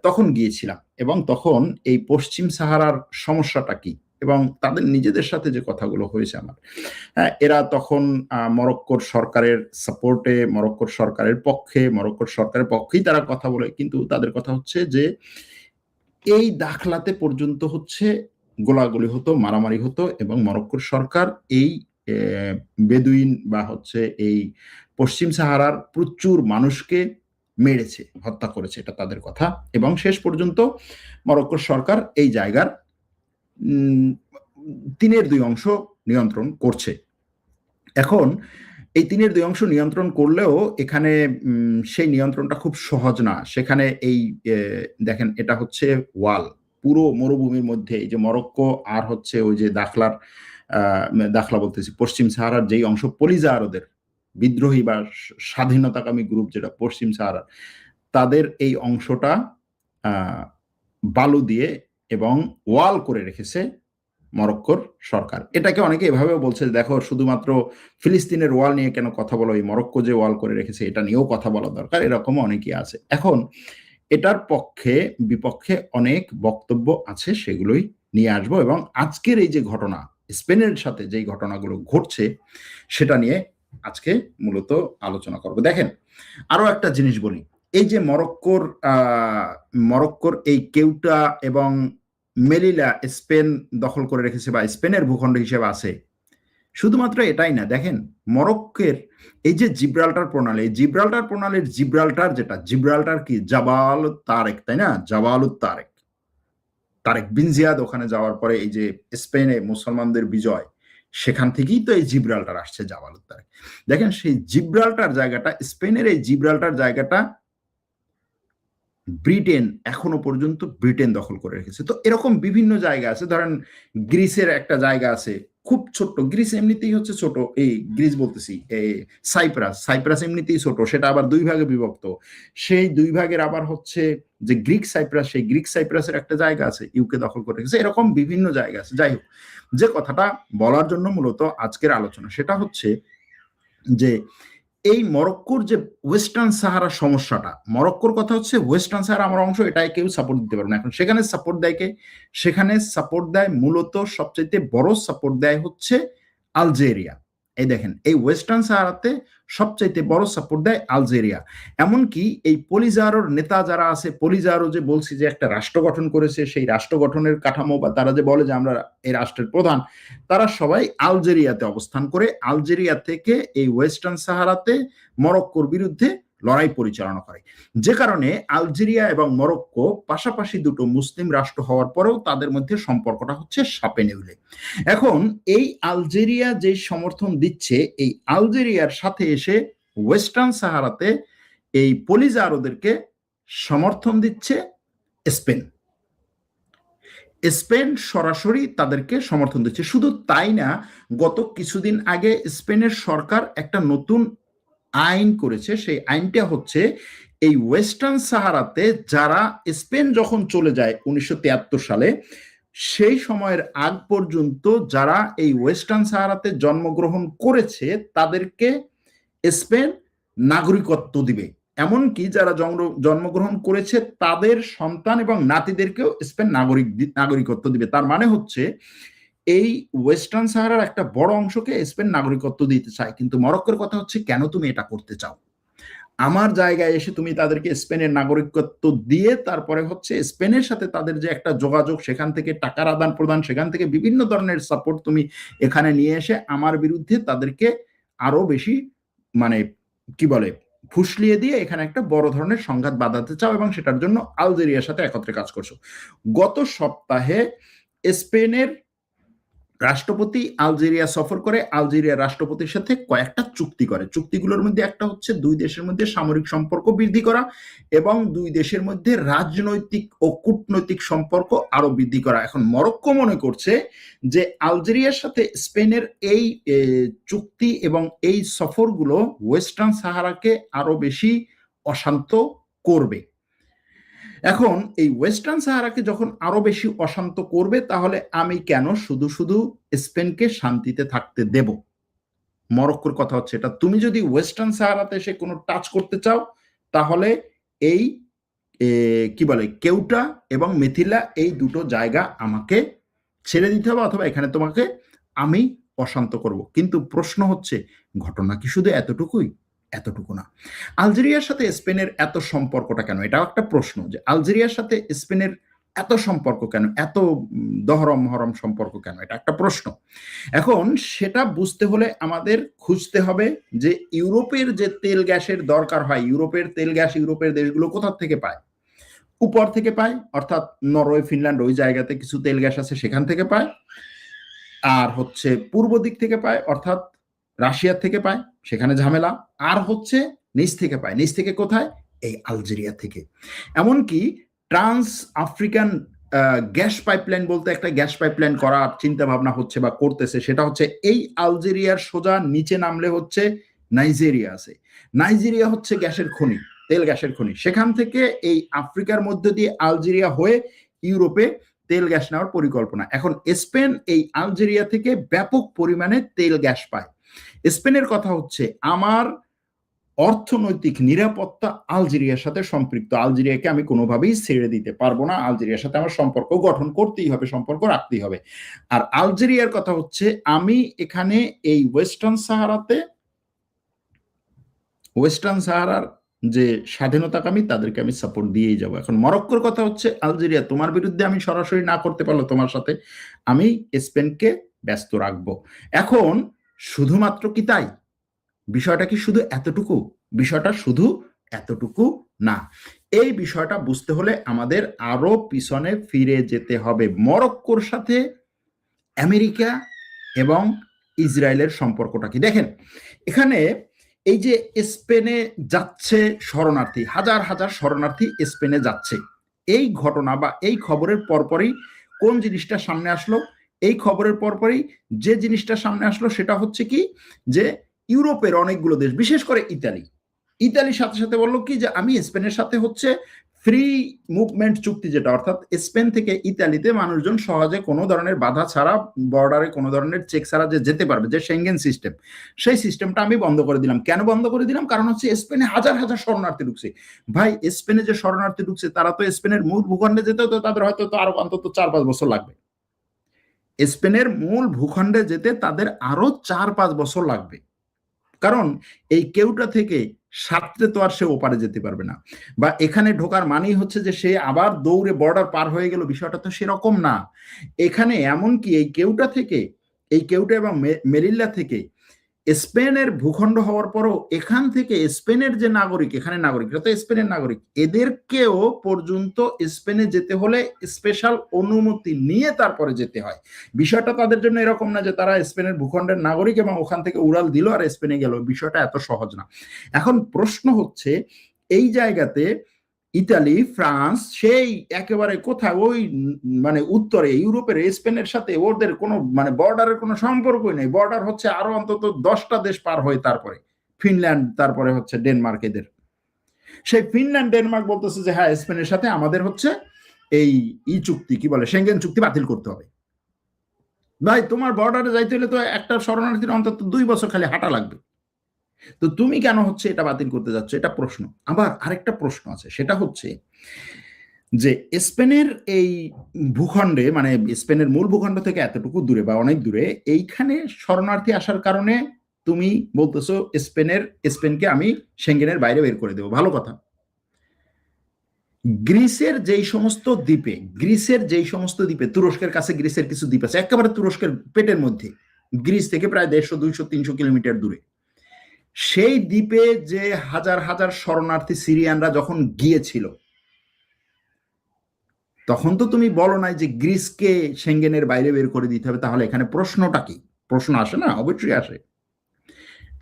তখন গিয়েছিলাম, এবং তখন এই পশ্চিম সাহারার সমস্যাটা কি এবং তাদের নিজেদের সাথে যে কথাগুলো হয়েছে আমার, হ্যাঁ, এরা তখন মরক্কোর সরকারের সাপোর্টে, মরক্কোর সরকারের পক্ষেই তারা কথা বলে, কিন্তু তাদের কথা হচ্ছে যে এই দাখলাতে পর্যন্ত হচ্ছে গোলাগুলি হতো, মারামারি হতো, এবং মরক্কোর সরকার এই বেদুইন বা হচ্ছে এই পশ্চিম সাহারার প্রচুর মানুষকে মেরেছে, হত্যা করেছে, এটা তাদের কথা। এবং শেষ পর্যন্ত মরক্কোর সরকার এই জায়গার 3/2 অংশ নিয়ন্ত্রণ করছে। এখন এই 3/2 অংশ নিয়ন্ত্রণ করলেও এখানে সেই নিয়ন্ত্রণটা খুব সহজ না। সেখানে এই দেখেন, এটা হচ্ছে ওয়াল, পুরো মরুভূমির মধ্যে, এই যে মরক্কো আর হচ্ছে ওই যে দাখলা বলতেছি, পশ্চিম সাহারার যেই অংশ, পলিজারোদের বিদ্রোহী বা স্বাধীনতাকামী গ্রুপ যেটা পশ্চিম সাহারার, তাদের এই অংশটা বালু দিয়ে এবং ওয়াল করে রেখেছে মরক্কোর সরকার। এটাকে অনেকে এভাবেও বলছে, দেখো শুধুমাত্র ফিলিস্তিনের ওয়াল নিয়ে কেন কথা বলো, এই মরক্কো যে ওয়াল করে রেখেছে এটা নিয়েও কথা বলা দরকার, এরকম অনেকেই আছে। এখন এটার পক্ষে বিপক্ষে অনেক বক্তব্য আছে, সেগুলোই নিয়ে আসবো, এবং আজকের এই যে ঘটনা, স্পেনের সাথে যেই ঘটনাগুলো ঘটছে সেটা নিয়ে আজকে মূলত আলোচনা করব। দেখেন, আরো একটা জিনিস বলি, এই যে মরক্কোর এই কেউটা এবং মেলিলা স্পেন দখল করে রেখেছে বা স্পেনের ভূখণ্ড হিসেবে আছে, শুধুমাত্র এটাই না, দেখেন মরক্কোর এই যে জিব্রাল্টার প্রণালী, জিব্রাল্টার প্রণালীর জিব্রাল্টার কি জাবাল তারেক, তাই না, জাবাল তারেক বিন জিয়াদ ওখানে যাওয়ার পরে এই যে স্পেনে মুসলমানদের বিজয়, সেখান থেকেই তো এই জিব্রাল্টার আসছে, জাবাল তারেক। দেখেন সেই জিব্রাল্টার জায়গাটা, স্পেনের এই জিব্রাল্টার জায়গাটা ব্রিটেন এখনো পর্যন্ত ব্রিটেন দখল করে রেখেছে। তো এরকম বিভিন্ন জায়গা আছে, ধরেন গ্রিসের একটা জায়গা আছে খুব ছোট্ট, গ্রিস এমনিতেই হচ্ছে ছোট, এই গ্রিস বলতেছি, সাইপ্রাস এমনিতেই ছোট, সেটা আবার 2 ভাগে বিভক্ত। সেই 2 ভাগের আবার হচ্ছে যে গ্রিক সাইপ্রাস, সেই গ্রিক সাইপ্রাসের একটা জায়গা আছে ইউকে দখল করে রেখেছে, এরকম বিভিন্ন জায়গা আছে। যাই হোক, যে কথাটা বলার জন্য মূলত আজকের আলোচনা, সেটা হচ্ছে যে এই মরক্কোর যে ওয়েস্টার্ন সাহারা সমস্যাটা, মরক্কোর কথা হচ্ছে ওয়েস্টার্ন সাহারা আমার অংশ, এটাই কেউ সাপোর্ট দিতে পারবে না। এখন সেখানে সাপোর্ট দেয় কে? সেখানে সাপোর্ট দেয় মূলত, সবচেয়ে বড় সাপোর্ট দেয় হচ্ছে আলজেরিয়া। এই দেখেন, এই ওয়েস্টার্ন সাহারাতে সবচাইতে বড় সাপোর্ট দেয় আলজেরিয়া। এমনকি এই পলিজারোর নেতা যারা আছে, পলিজারো যে বলছি যে একটা রাষ্ট্র গঠন করেছে, সেই রাষ্ট্র গঠনের কাঠামো বা তারা যে বলে যে আমরা এই রাষ্ট্রের প্রধান, তারা সবাই আলজেরিয়াতে অবস্থান করে। আলজেরিয়া থেকে এই ওয়েস্টার্ন সাহারাতে মরক্কোর বিরুদ্ধে লড়াই পরিচালনা করে, যে কারণে আলজেরিয়া এবং মরক্কো পাশাপাশি দুটো মুসলিম রাষ্ট্র হওয়ার পরেও তাদের মধ্যে সম্পর্কটা হচ্ছে সাপে নেউলে। এখন এই আলজেরিয়া যে সমর্থন দিচ্ছে, এই আলজেরিয়ার সাথে এসে ওয়েস্টার্ন সাহারাতে এই পলিজারোদেরকে সমর্থন দিচ্ছে স্পেন। স্পেন সরাসরি তাদেরকে সমর্থন দিচ্ছে। শুধু তাই না, গত কিছুদিন আগে স্পেনের সরকার একটা নতুন আইন করেছে, সেই আইনটা হচ্ছে এই ওয়েস্টার্ন সাহারাতে যারা, স্পেন যখন চলে যায় 1973 সালে, সেই সময়ের আগ পর্যন্ত যারা এই ওয়েস্টার্ন সাহারাতে জন্মগ্রহণ করেছে তাদেরকে স্পেন নাগরিকত্ব দিবে। এমনকি যারা জন্মগ্রহণ করেছে তাদের সন্তান এবং নাতিদেরকেও স্পেন নাগরিকত্ব দিবে। তার মানে হচ্ছে এই ওয়েস্টার্ন সাহারার একটা বড় অংশকে স্পেন নাগরিকত্ব দিতে চায়। কিন্তু মরক্কোর কথা হচ্ছে, কেন তুমি এটা করতে চাও? আমার জায়গায় এসে তুমি তাদেরকে স্পেনের নাগরিকত্ব দিয়ে তারপরে হচ্ছে স্পেনের সাথে তাদের যে একটা যোগাযোগ, সেখান থেকে টাকার আদান প্রদান, সেখান থেকে বিভিন্ন ধরনের সাপোর্ট তুমি এখানে নিয়ে এসে আমার বিরুদ্ধে তাদেরকে আরো বেশি, মানে কি বলে, ফুসলিয়ে দিয়ে এখানে একটা বড় ধরনের সংঘাত বাঁধাতে চাও, এবং সেটার জন্য আলজেরিয়ার সাথে একত্রে কাজ করছো। গত সপ্তাহে স্পেনের রাষ্ট্রপতি আলজেরিয়া সফর করে, আলজেরিয়ার রাষ্ট্রপতির সাথে কয়েকটা চুক্তি করে। চুক্তিগুলোর মধ্যে একটা হচ্ছে দুই দেশের মধ্যে সামরিক সম্পর্ক বৃদ্ধি করা এবং দুই দেশের মধ্যে রাজনৈতিক ও কূটনৈতিক সম্পর্ক আরো বৃদ্ধি করা। এখন মরক্কো মনে করছে যে আলজেরিয়ার সাথে স্পেনের এই চুক্তি এবং এই সফরগুলো ওয়েস্টার্ন সাহারাকে আরো বেশি অশান্ত করবে। এখন এই ওয়েস্টার্ন সাহারাকে যখন আরো বেশি অশান্ত করবে, তাহলে আমি কেন শুধু শুধু স্পেনকে শান্তিতে থাকতে দেব? মরক্কোর কথা হচ্ছে এটা। তুমি যদি ওয়েস্টার্ন সাহারাতে এসে কোনো টাচ করতে চাও, তাহলে এই কি বলে কেউটা এবং মেথিলা, এই দুটো জায়গা আমাকে ছেড়ে দিতে হবে, অথবা এখানে তোমাকে আমি অশান্ত করব। কিন্তু প্রশ্ন হচ্ছে, ঘটনা কি শুধু এতটুকুই? এতটুকু না। আলজেরিয়ার সাথে স্পেনের এত সম্পর্কটা কেন? এটাও একটা প্রশ্ন, যে আলজেরিয়ার সাথে স্পেনের এত সম্পর্ক কেন, এত দহরম মহরম সম্পর্ক কেন? এটা একটা প্রশ্ন। এখন সেটা বুঝতে হলে আমাদের খুঁজতে হবে যে ইউরোপের যে তেল গ্যাসের দরকার হয়, ইউরোপের তেল গ্যাস ইউরোপের দেশগুলো কোথা থেকে পায়? উপর থেকে পায়, অর্থাৎ নরওয়ে, ফিনল্যান্ড, ওই জায়গাতে কিছু তেল গ্যাস আছে, সেখান থেকে পায়। আর হচ্ছে পূর্ব দিক থেকে পায়, অর্থাৎ রাশিয়ার থেকে পায়, সেখানে ঝামেলা। আর হচ্ছে নিচ থেকে পায়। নিচ থেকে কোথায়? এই আলজেরিয়া থেকে। এমনকি ট্রান্স আফ্রিকান গ্যাস পাইপলাইন বলতে একটা গ্যাস পাইপলাইন করার চিন্তা ভাবনা হচ্ছে বা করতেছে, সেটা হচ্ছে এই আলজেরিয়ার সোজা নিচে নামলে হচ্ছে নাইজেরিয়া আছে। নাইজেরিয়া হচ্ছে গ্যাসের খনি, তেল গ্যাসের খনি। সেখান থেকে এই আফ্রিকার মধ্য দিয়ে আলজেরিয়া হয়ে ইউরোপে তেল গ্যাস নেওয়ার পরিকল্পনা। এখন স্পেন এই আলজেরিয়া থেকে ব্যাপক পরিমাণে তেল গ্যাস পায়। স্পেনের কথা হচ্ছে, আমার অর্থনৈতিক নিরাপত্তা আলজেরিয়ার সাথে সম্পৃক্ত। আলজেরিয়াকে আমি কোনোভাবেই ছেড়ে দিতে পারবো না। আলজেরিয়ার সাথে আমার সম্পর্ক গঠন করতেই হবে, সম্পর্ক রাখতেই হবে। আর আলজেরিয়ার কথা হচ্ছে, আমি এখানে এই ওয়েস্টার্ন সাহারার যে স্বাধীনতাকামী, তাদেরকে আমি সাপোর্ট দিয়েই যাব। এখন মরক্কোর কথা হচ্ছে, আলজেরিয়া তোমার বিরুদ্ধে আমি সরাসরি না করতে পারলো তোমার সাথে, আমি স্পেনকে ব্যস্ত রাখবো। এখন শুধুমাত্র কি তাই? বিষয়টা কি শুধু এতটুকু? বিষয়টা শুধু এতটুকু না। এই বিষয়টা বুঝতে হলে আমাদের আরো পিছনে ফিরে যেতে হবে। মরক্কোর সাথে আমেরিকা এবং ইসরায়েলের সম্পর্কটা কি? দেখেন, এখানে এই যে স্পেনে যাচ্ছে শরণার্থী, হাজার হাজার শরণার্থী স্পেনে যাচ্ছে, এই ঘটনা বা এই খবরের পরপরই কোন জিনিসটা সামনে আসলো? এই খবরের পরপরই যে জিনিসটা সামনে আসলো সেটা হচ্ছে কি, যে ইউরোপের অনেকগুলো দেশ, বিশেষ করে ইতালির সাথে সাথে বললো কি, যে আমি স্পেনের সাথে হচ্ছে ফ্রি মুভমেন্ট চুক্তি, যেটা অর্থাৎ স্পেন থেকে ইতালিতে মানুষজন সহজে কোনো ধরনের বাধা ছাড়া, বর্ডারে কোনো ধরনের চেক ছাড়া যে যেতে পারবে, যে সেঙ্গেন সিস্টেম, সেই সিস্টেমটা আমি বন্ধ করে দিলাম। কেন বন্ধ করে দিলাম? কারণ হচ্ছে স্পেনে হাজার হাজার শরণার্থী ঢুকছে। ভাই, স্পেনে যে শরণার্থী ঢুকছে, তারা তো স্পেনের মূল ভূখণ্ডে যেতে তো তাদের হয়তো তো আরো অন্তত 4-5 বছর লাগবে। স্পেনের মূল ভূখণ্ডে যেতে তাদের আরো 4-5 বছর লাগবে। কারণ এই কেউটা থেকে সাঁতরে তো আর সে ওপারে যেতে পারবে না, বা এখানে ঢোকার মানেই হচ্ছে যে সে আবার দৌড়ে বর্ডার পার হয়ে গেল, বিষয়টা তো সেরকম না। এখানে এমনকি এই কেউটা এবং মেরিল্লা থেকে স্পেনের ভূখণ্ড হওয়ার পরও এখান থেকে স্পেনের যে নাগরিক, এখানে নাগরিকরা তো স্পেনের নাগরিক, এদেরকেও পর্যন্ত স্পেনে যেতে হলে স্পেশাল অনুমতি নিয়ে তারপরে যেতে হয়। বিষয়টা তাদের জন্য এরকম না যে তারা স্পেনের ভূখণ্ডের নাগরিক এবং ওখান থেকে উড়াল দিল আর স্পেনে গেল। বিষয়টা এত সহজ না। এখন প্রশ্ন হচ্ছে, এই জায়গাতে ইতালি, ফ্রান্স, সেই একেবারে কোথায় ওই মানে উত্তরে ইউরোপের স্পেনের সাথে ওদের কোনো মানে বর্ডারের কোনো সম্পর্কই নেই। বর্ডার হচ্ছে আরো অন্তত 10টা দেশ পার হয়ে, তারপরে ফিনল্যান্ড, তারপরে হচ্ছে ডেনমার্ক। এদের সেই ফিনল্যান্ড ডেনমার্ক বলতেছে যে হ্যাঁ, স্পেনের সাথে আমাদের হচ্ছে এই চুক্তি, কি বলে, সেঙ্গেন চুক্তি বাতিল করতে হবে। ভাই, তোমার বর্ডারে যাইতে হলে তো একটা শরণার্থীর অন্তত 2 বছর খালি হাঁটা লাগবে। তো তুমি কেন হচ্ছে এটা বাতিল করতে যাচ্ছ? এটা প্রশ্ন। আবার আরেকটা প্রশ্ন আছে, সেটা হচ্ছে যে স্পেনের এই ভূখণ্ডে, মানে স্পেনের মূল ভূখণ্ড থেকে এতটুকু দূরে বা অনেক দূরে, এইখানে শরণার্থী আসার কারণে তুমি বলতেছো স্পেনকে আমি সেঙ্গেনের বাইরে বের করে দেবো। ভালো কথা। গ্রিসের যেই সমস্ত দ্বীপে, তুরস্কের কাছে গ্রিসের কিছু দ্বীপ আছে, একেবারে তুরস্কের পেটের মধ্যে, গ্রিস থেকে প্রায় 150, 200, 300 কিলোমিটার দূরে, সেই দ্বীপে যে হাজার হাজার শরণার্থী সিরিয়ানরা যখন গিয়েছিল, তখন তো তুমি বলো নাই যে গ্রিসকে সেঙ্গেনের বাইরে বের করে দিতে হবে, তাহলে এখানে প্রশ্নটা কি? প্রশ্ন আসে না? অবশ্যই আসে।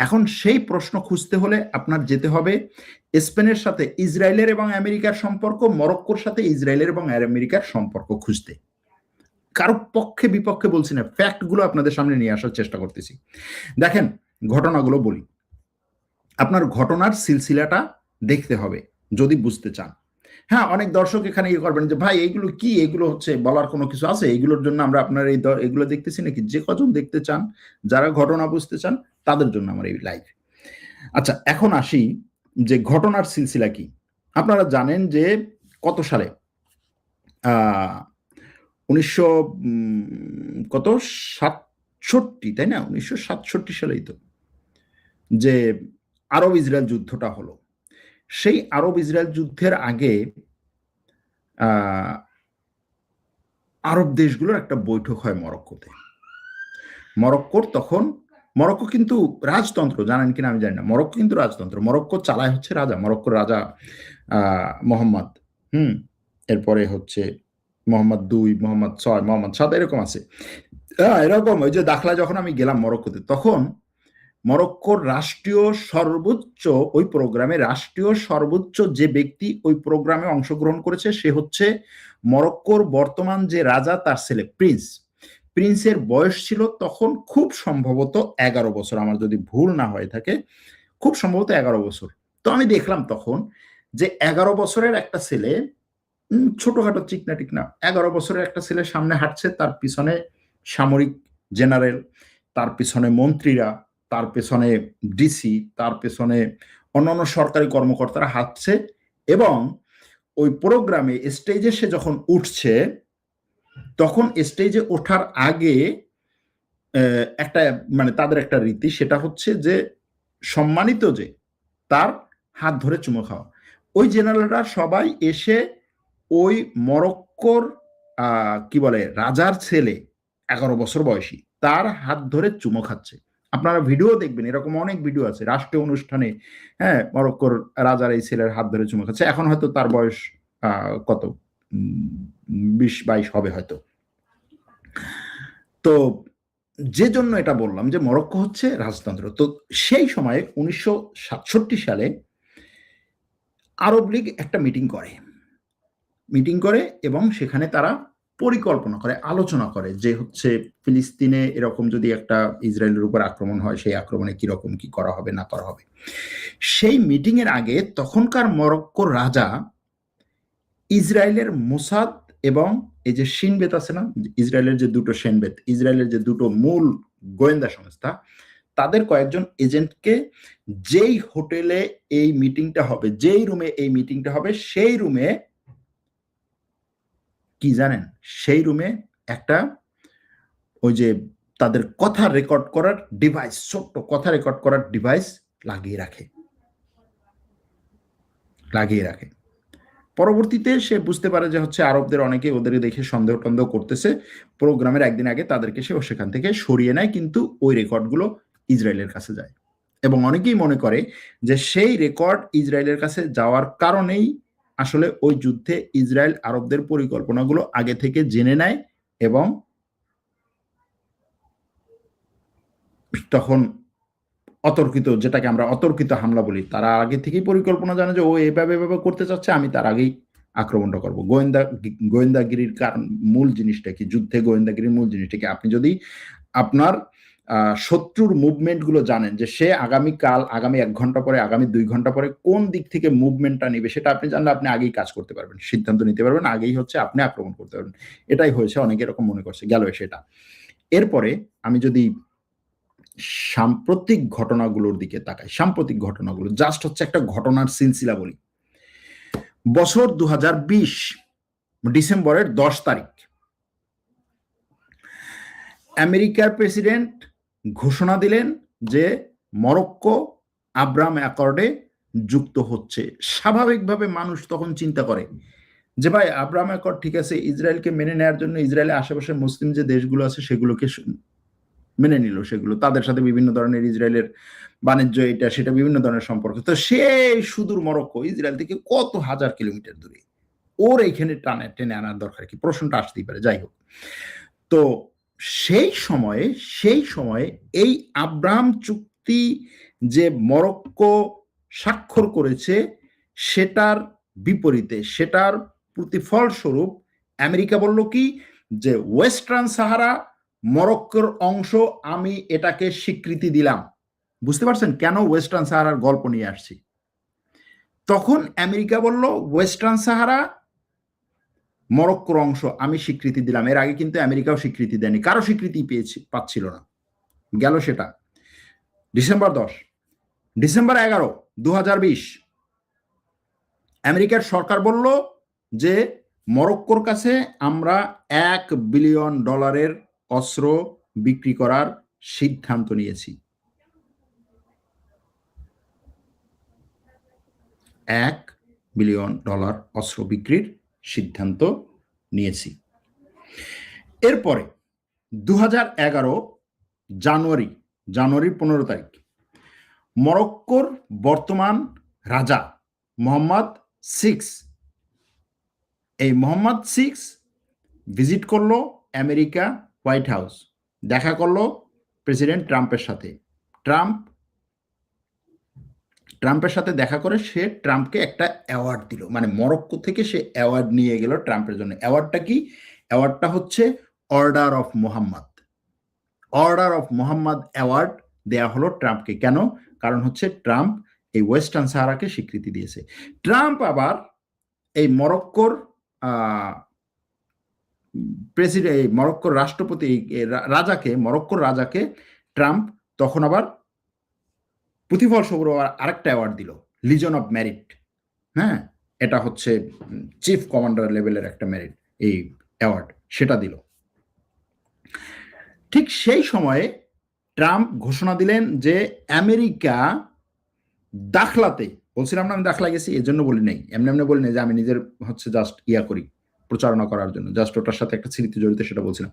এখন সেই প্রশ্ন খুঁজতে হলে আপনার যেতে হবে স্পেনের সাথে ইসরায়েলের এবং আমেরিকার সম্পর্ক, মরক্কোর সাথে ইসরায়েলের এবং আমেরিকার সম্পর্ক খুঁজতে। কারো পক্ষে বিপক্ষে বলছি না, ফ্যাক্টগুলো আপনাদের সামনে নিয়ে আসার চেষ্টা করতেছি। দেখেন, ঘটনাগুলো বলি। আপনার ঘটনার সিলসিলাটা দেখতে হবে যদি বুঝতে চান। হ্যাঁ, অনেক দর্শক এখানে ইয়ে করবেন যে ভাই এগুলো কি, এগুলো হচ্ছে বলার কোনো কিছু আছে? এগুলোর জন্য আমরা আপনার এই এগুলো দেখতেছি নাকি? যে কজন দেখতে চান, যারা ঘটনা বুঝতে চান, তাদের জন্য আমার এই লাইভ। আচ্ছা, এখন আসি যে ঘটনার সিলসিলা কি। আপনারা জানেন যে কত সালে, 1900 কত 67, তাই না? 1967 সালেই তো যে আরব ইসরায়েল যুদ্ধটা হলো। সেই আরব ইসরায়েল যুদ্ধের আগে আরব দেশগুলোর একটা বৈঠক হয় মরক্কোতে। মরক্কোর তখন, মরক্কো কিন্তু রাজতন্ত্র, জানেন কিনা আমি জানি না, মরক্কো কিন্তু রাজতন্ত্র। মরক্কো চালায় হচ্ছে রাজা, মরক্কোর রাজা মোহাম্মদ, এরপরে হচ্ছে মোহাম্মদ 2, মোহাম্মদ 6, মোহাম্মদ 7 এরকম আছে। এরকম ওই যে দাখলা যখন আমি গেলাম মরক্কোতে, তখন মরক্কোর রাষ্ট্রীয় সর্বোচ্চ, ওই প্রোগ্রামে রাষ্ট্রীয় সর্বোচ্চ যে ব্যক্তি ওই প্রোগ্রামে অংশগ্রহণ করেছে সে হচ্ছে মরক্কোর বর্তমান যে রাজা, তার ছেলে প্রিন্স। প্রিন্সের বয়স ছিল তখন খুব সম্ভবত 11 বছর, আমার যদি ভুল না হয়ে থাকে, খুব সম্ভবত 11 বছর। তো আমি দেখলাম তখন যে 11 বছরের একটা ছেলে, ছোটখাটো চিকনা টিকনা 11 বছরের একটা ছেলে সামনে হাঁটছে, তার পিছনে সামরিক জেনারেল, তার পিছনে মন্ত্রীরা, তার পেছনে ডিসি, তার পেছনে অন্যান্য সরকারি কর্মকর্তারা হাঁটছে। এবং ওই প্রোগ্রামে স্টেজে সে যখন উঠছে, তখন স্টেজে ওঠার আগে একটা মানে তাদের একটা রীতি, সেটা হচ্ছে যে সম্মানিত যে তার হাত ধরে চুমো খাওয়া। ওই জেনারেলরা সবাই এসে ওই মরক্কোর কি বলে রাজার ছেলে 11 বছর বয়সী, তার হাত ধরে চুমো খাচ্ছে। আপনারা ভিডিও দেখবেন, এরকম অনেক ভিডিও আছে রাষ্ট্রীয় অনুষ্ঠানে। হ্যাঁ, মরক্কোর রাজার এই ছেলের হাত ধরে চুমো খাচ্ছে। এখন হয়তো তার বয়স কত 20-22 হবে হয়তো। তো যে জন্য এটা বললাম যে মরক্কো হচ্ছে রাজতন্ত্র। তো সেই সময়ে 1967 সালে আরব লীগ একটা মিটিং করে এবং সেখানে তারা পরিকল্পনা করে, আলোচনা করে যে হচ্ছে ফিলিস্তিনে এরকম যদি একটা ইসরায়েলের উপর আক্রমণ হয়, সেই আক্রমণে কিরকম কি করা হবে না করা হবে। সেই মিটিং এর আগে তখনকার মরক্কোর রাজা ইসরায়েলের মোসাদ এবং এই যে শিনবেত আছে না, ইসরায়েলের যে দুটো সেনবেত, ইসরায়েলের যে দুটো মূল গোয়েন্দা সংস্থা, তাদের কয়েকজন এজেন্টকে যেই হোটেলে এই মিটিংটা হবে, যেই রুমে এই মিটিংটা হবে, সেই রুমে কি জানেন, সেই রুমে একটা ওই যে তাদের কথা রেকর্ড করার ডিভাইস, ছোট্ট কথা রেকর্ড করার ডিভাইস লাগিয়ে রাখে। পরবর্তীতে সে বুঝতে পারে যে হচ্ছে আরবদের অনেকে ওদের দেখে সন্দেহ টন্দেহ করতেছে। প্রোগ্রামের একদিন আগে তাদেরকে সে সেখান থেকে সরিয়ে নেয়, কিন্তু ওই রেকর্ডগুলো ইসরায়েলের কাছে যায়। এবং অনেকেই মনে করে যে সেই রেকর্ড ইসরায়েলের কাছে যাওয়ার কারণেই আসলে ওই যুদ্ধে ইসরায়েল আরবদের পরিকল্পনাগুলো আগে থেকে জেনে নেয় এবং তখন অতর্কিত, যেটাকে আমরা অতর্কিত হামলা বলি, তারা আগে থেকেই পরিকল্পনা জানে যে ও এভাবে করতে চাচ্ছে, আমি তার আগেই আক্রমণটা করবো। গোয়েন্দাগিরির কারণ, মূল জিনিসটা কি যুদ্ধে? গোয়েন্দাগিরির মূল জিনিসটা কি? আপনি যদি আপনার শত্রুর মুভমেন্ট গুলো জানেন, যে সে আগামীকাল, আগামী 1 ঘন্টা পরে, আগামী 2 ঘন্টা পরে কোন দিক থেকে মুভমেন্টটা নেবে, সেটা আপনি জানলে আপনি আগেই কাজ করতে পারবেন, সিদ্ধান্ত নিতে পারবেন, আগেই হচ্ছে আপনি আক্রমণ করতে পারবেন। এটাই হয়েছে, অনেকে এরকম মনে করছে, গেল সেটা। এরপরে আমি যদি সাম্প্রতিক ঘটনাগুলোর দিকে তাকাই, সাম্প্রতিক ঘটনাগুলো জাস্ট হচ্ছে একটা ঘটনার সিলসিলা বলি। বছর 2020 ডিসেম্বরের 10 তারিখ আমেরিকার প্রেসিডেন্ট ঘোষণা দিলেন যে মরক্কো আব্রাহাম অ্যাকর্ডে যুক্ত হচ্ছে। স্বাভাবিকভাবে মানুষ তখন চিন্তা করে যে ভাই আব্রাহাম অ্যাকর্ড ঠিক আছে, ইসরায়েলকে মেনে নেওয়ার জন্য ইসরায়েলের আশেপাশে মুসলিম যে দেশগুলো আছে সেগুলোকে মেনে নিল, সেগুলো তাদের সাথে বিভিন্ন ধরনের ইসরায়েলের বাণিজ্য এটা সেটা বিভিন্ন ধরনের সম্পর্ক। তো সেই সুদূর মরক্কো ইসরায়েল থেকে কত হাজার কিলোমিটার দূরে, ওর এইখানে টেনে আনার দরকার কি, প্রশ্নটা আসতেই পারে। যাই হোক, তো সেই সময়ে এই আব্রাহাম চুক্তি যে মরক্কো স্বাক্ষর করেছে, সেটার বিপরীতে, সেটার প্রতিফল স্বরূপ আমেরিকা বলল কি, যে ওয়েস্টার্ন সাহারা মরক্কোর অংশ, আমি এটাকে স্বীকৃতি দিলাম। বুঝতে পারছেন কেন ওয়েস্টার্ন সাহারার গল্প নিয়ে আসছি? তখন আমেরিকা বলল ওয়েস্টার্ন সাহারা মরক্কোর অংশ, আমি স্বীকৃতি দিলাম। এর আগে কিন্তু আমেরিকাও স্বীকৃতি দেয়নি, কারো স্বীকৃতি পাচ্ছিল না। গেল সেটা ডিসেম্বর 10, ডিসেম্বর 11, 2020 আমেরিকার সরকার বলল যে মরক্কোর কাছে আমরা $1 বিলিয়ন অস্ত্র বিক্রি করার সিদ্ধান্ত নিয়েছি। $1 বিলিয়ন অস্ত্র বিক্রির সিদ্ধান্ত নিয়েছি। এরপরে 2011 জানুয়ারি 15 তারিখ মরক্কোর বর্তমান রাজা মোহাম্মদ 6, এই মোহাম্মদ 6 ভিজিট করলো আমেরিকা হোয়াইট হাউস, দেখা করলো প্রেসিডেন্ট ট্রাম্পের সাথে। ট্রাম্পের সাথে দেখা করে সে ট্রাম্পকে একটা অ্যাওয়ার্ড দিল, মানে মরক্কো থেকে সে অ্যাওয়ার্ড নিয়ে গেল ট্রাম্পের জন্য। অ্যাওয়ার্ডটা কি? অ্যাওয়ার্ডটা হচ্ছে order of Mohammad. Order of Mohammad award দেয়া হলো ট্রাম্পকে। কেন? কারণ হচ্ছে ট্রাম্প এই ওয়েস্টার্ন সাহারাকে স্বীকৃতি দিয়েছে। ট্রাম্প আবার এই মরক্কোর প্রেসিডেন্ট, মরক্কোর রাষ্ট্রপতি মরক্কোর রাজাকে ট্রাম্প তখন আবার প্রতিফল স্বরূপ আরেকটা অ্যাওয়ার্ড দিল, লিজন অফ মেরিট। হ্যাঁ, এটা হচ্ছে চিফ কমান্ডার লেভেলের একটা মেরিট, এই অ্যাওয়ার্ড সেটা দিল। ঠিক সেই সময়ে ট্রাম্প ঘোষণা দিলেন যে আমেরিকা দাখলাতে, বলছিলাম না আমি দাখলা গেছি, এর জন্য বলি নাই, এমনি বলি নাই যে আমি নিজের হচ্ছে জাস্ট করি প্রচারণা করার জন্য, জাস্ট ওটার সাথে একটা স্মৃতি জড়িত, সেটা বলছিলাম।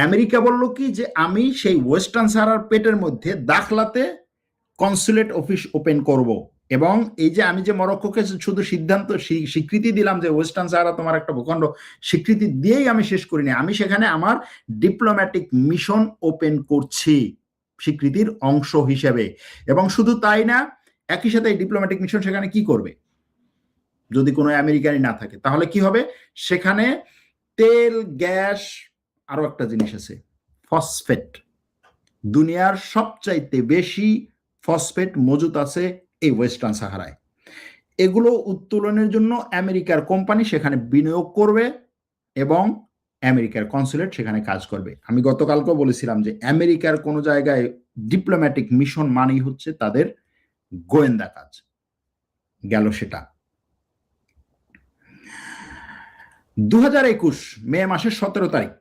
আমেরিকা বলল কি, যে আমি সেই ওয়েস্টার্ন সাহারার পেটের মধ্যে দাখলাতে কনসুলেট অফিস ওপেন করব, এবং এই যে আমি যে মরক্কোকে শুধু স্বীকৃতি দিলাম যে ওয়েস্টার্ন সাহারা তোমার একটা ভূখণ্ড, স্বীকৃতি দিয়েই আমি শেষ করিনি, আমি সেখানে আমার ডিপ্লোম্যাটিক মিশন ওপেন করছি স্বীকৃতির অংশ হিসেবে। এবং শুধু তাই না, একই সাথে এই ডিপ্লোম্যাটিক মিশন সেখানে কি করবে, যদি কোনো আমেরিকানই না থাকে তাহলে কি হবে, সেখানে তেল, গ্যাস, আরো একটা জিনিস আছে ফসফেট, দুনিয়ার সবচাইতে বেশি ফসফেট মজুদ আছে এই ওয়েস্টার্ন সাহারায়। এগুলো উত্তোলনের জন্য আমেরিকার কোম্পানি সেখানে বিনিয়োগ করবে এবং আমেরিকার কনসুলেট সেখানে কাজ করবে। আমি গতকালকেও বলেছিলাম যে আমেরিকার কোনো জায়গায় ডিপ্লোম্যাটিক মিশন মানেই হচ্ছে তাদের গোয়েন্দা কাজ। গেল সেটা। 2021 মে মাসের 17 তারিখ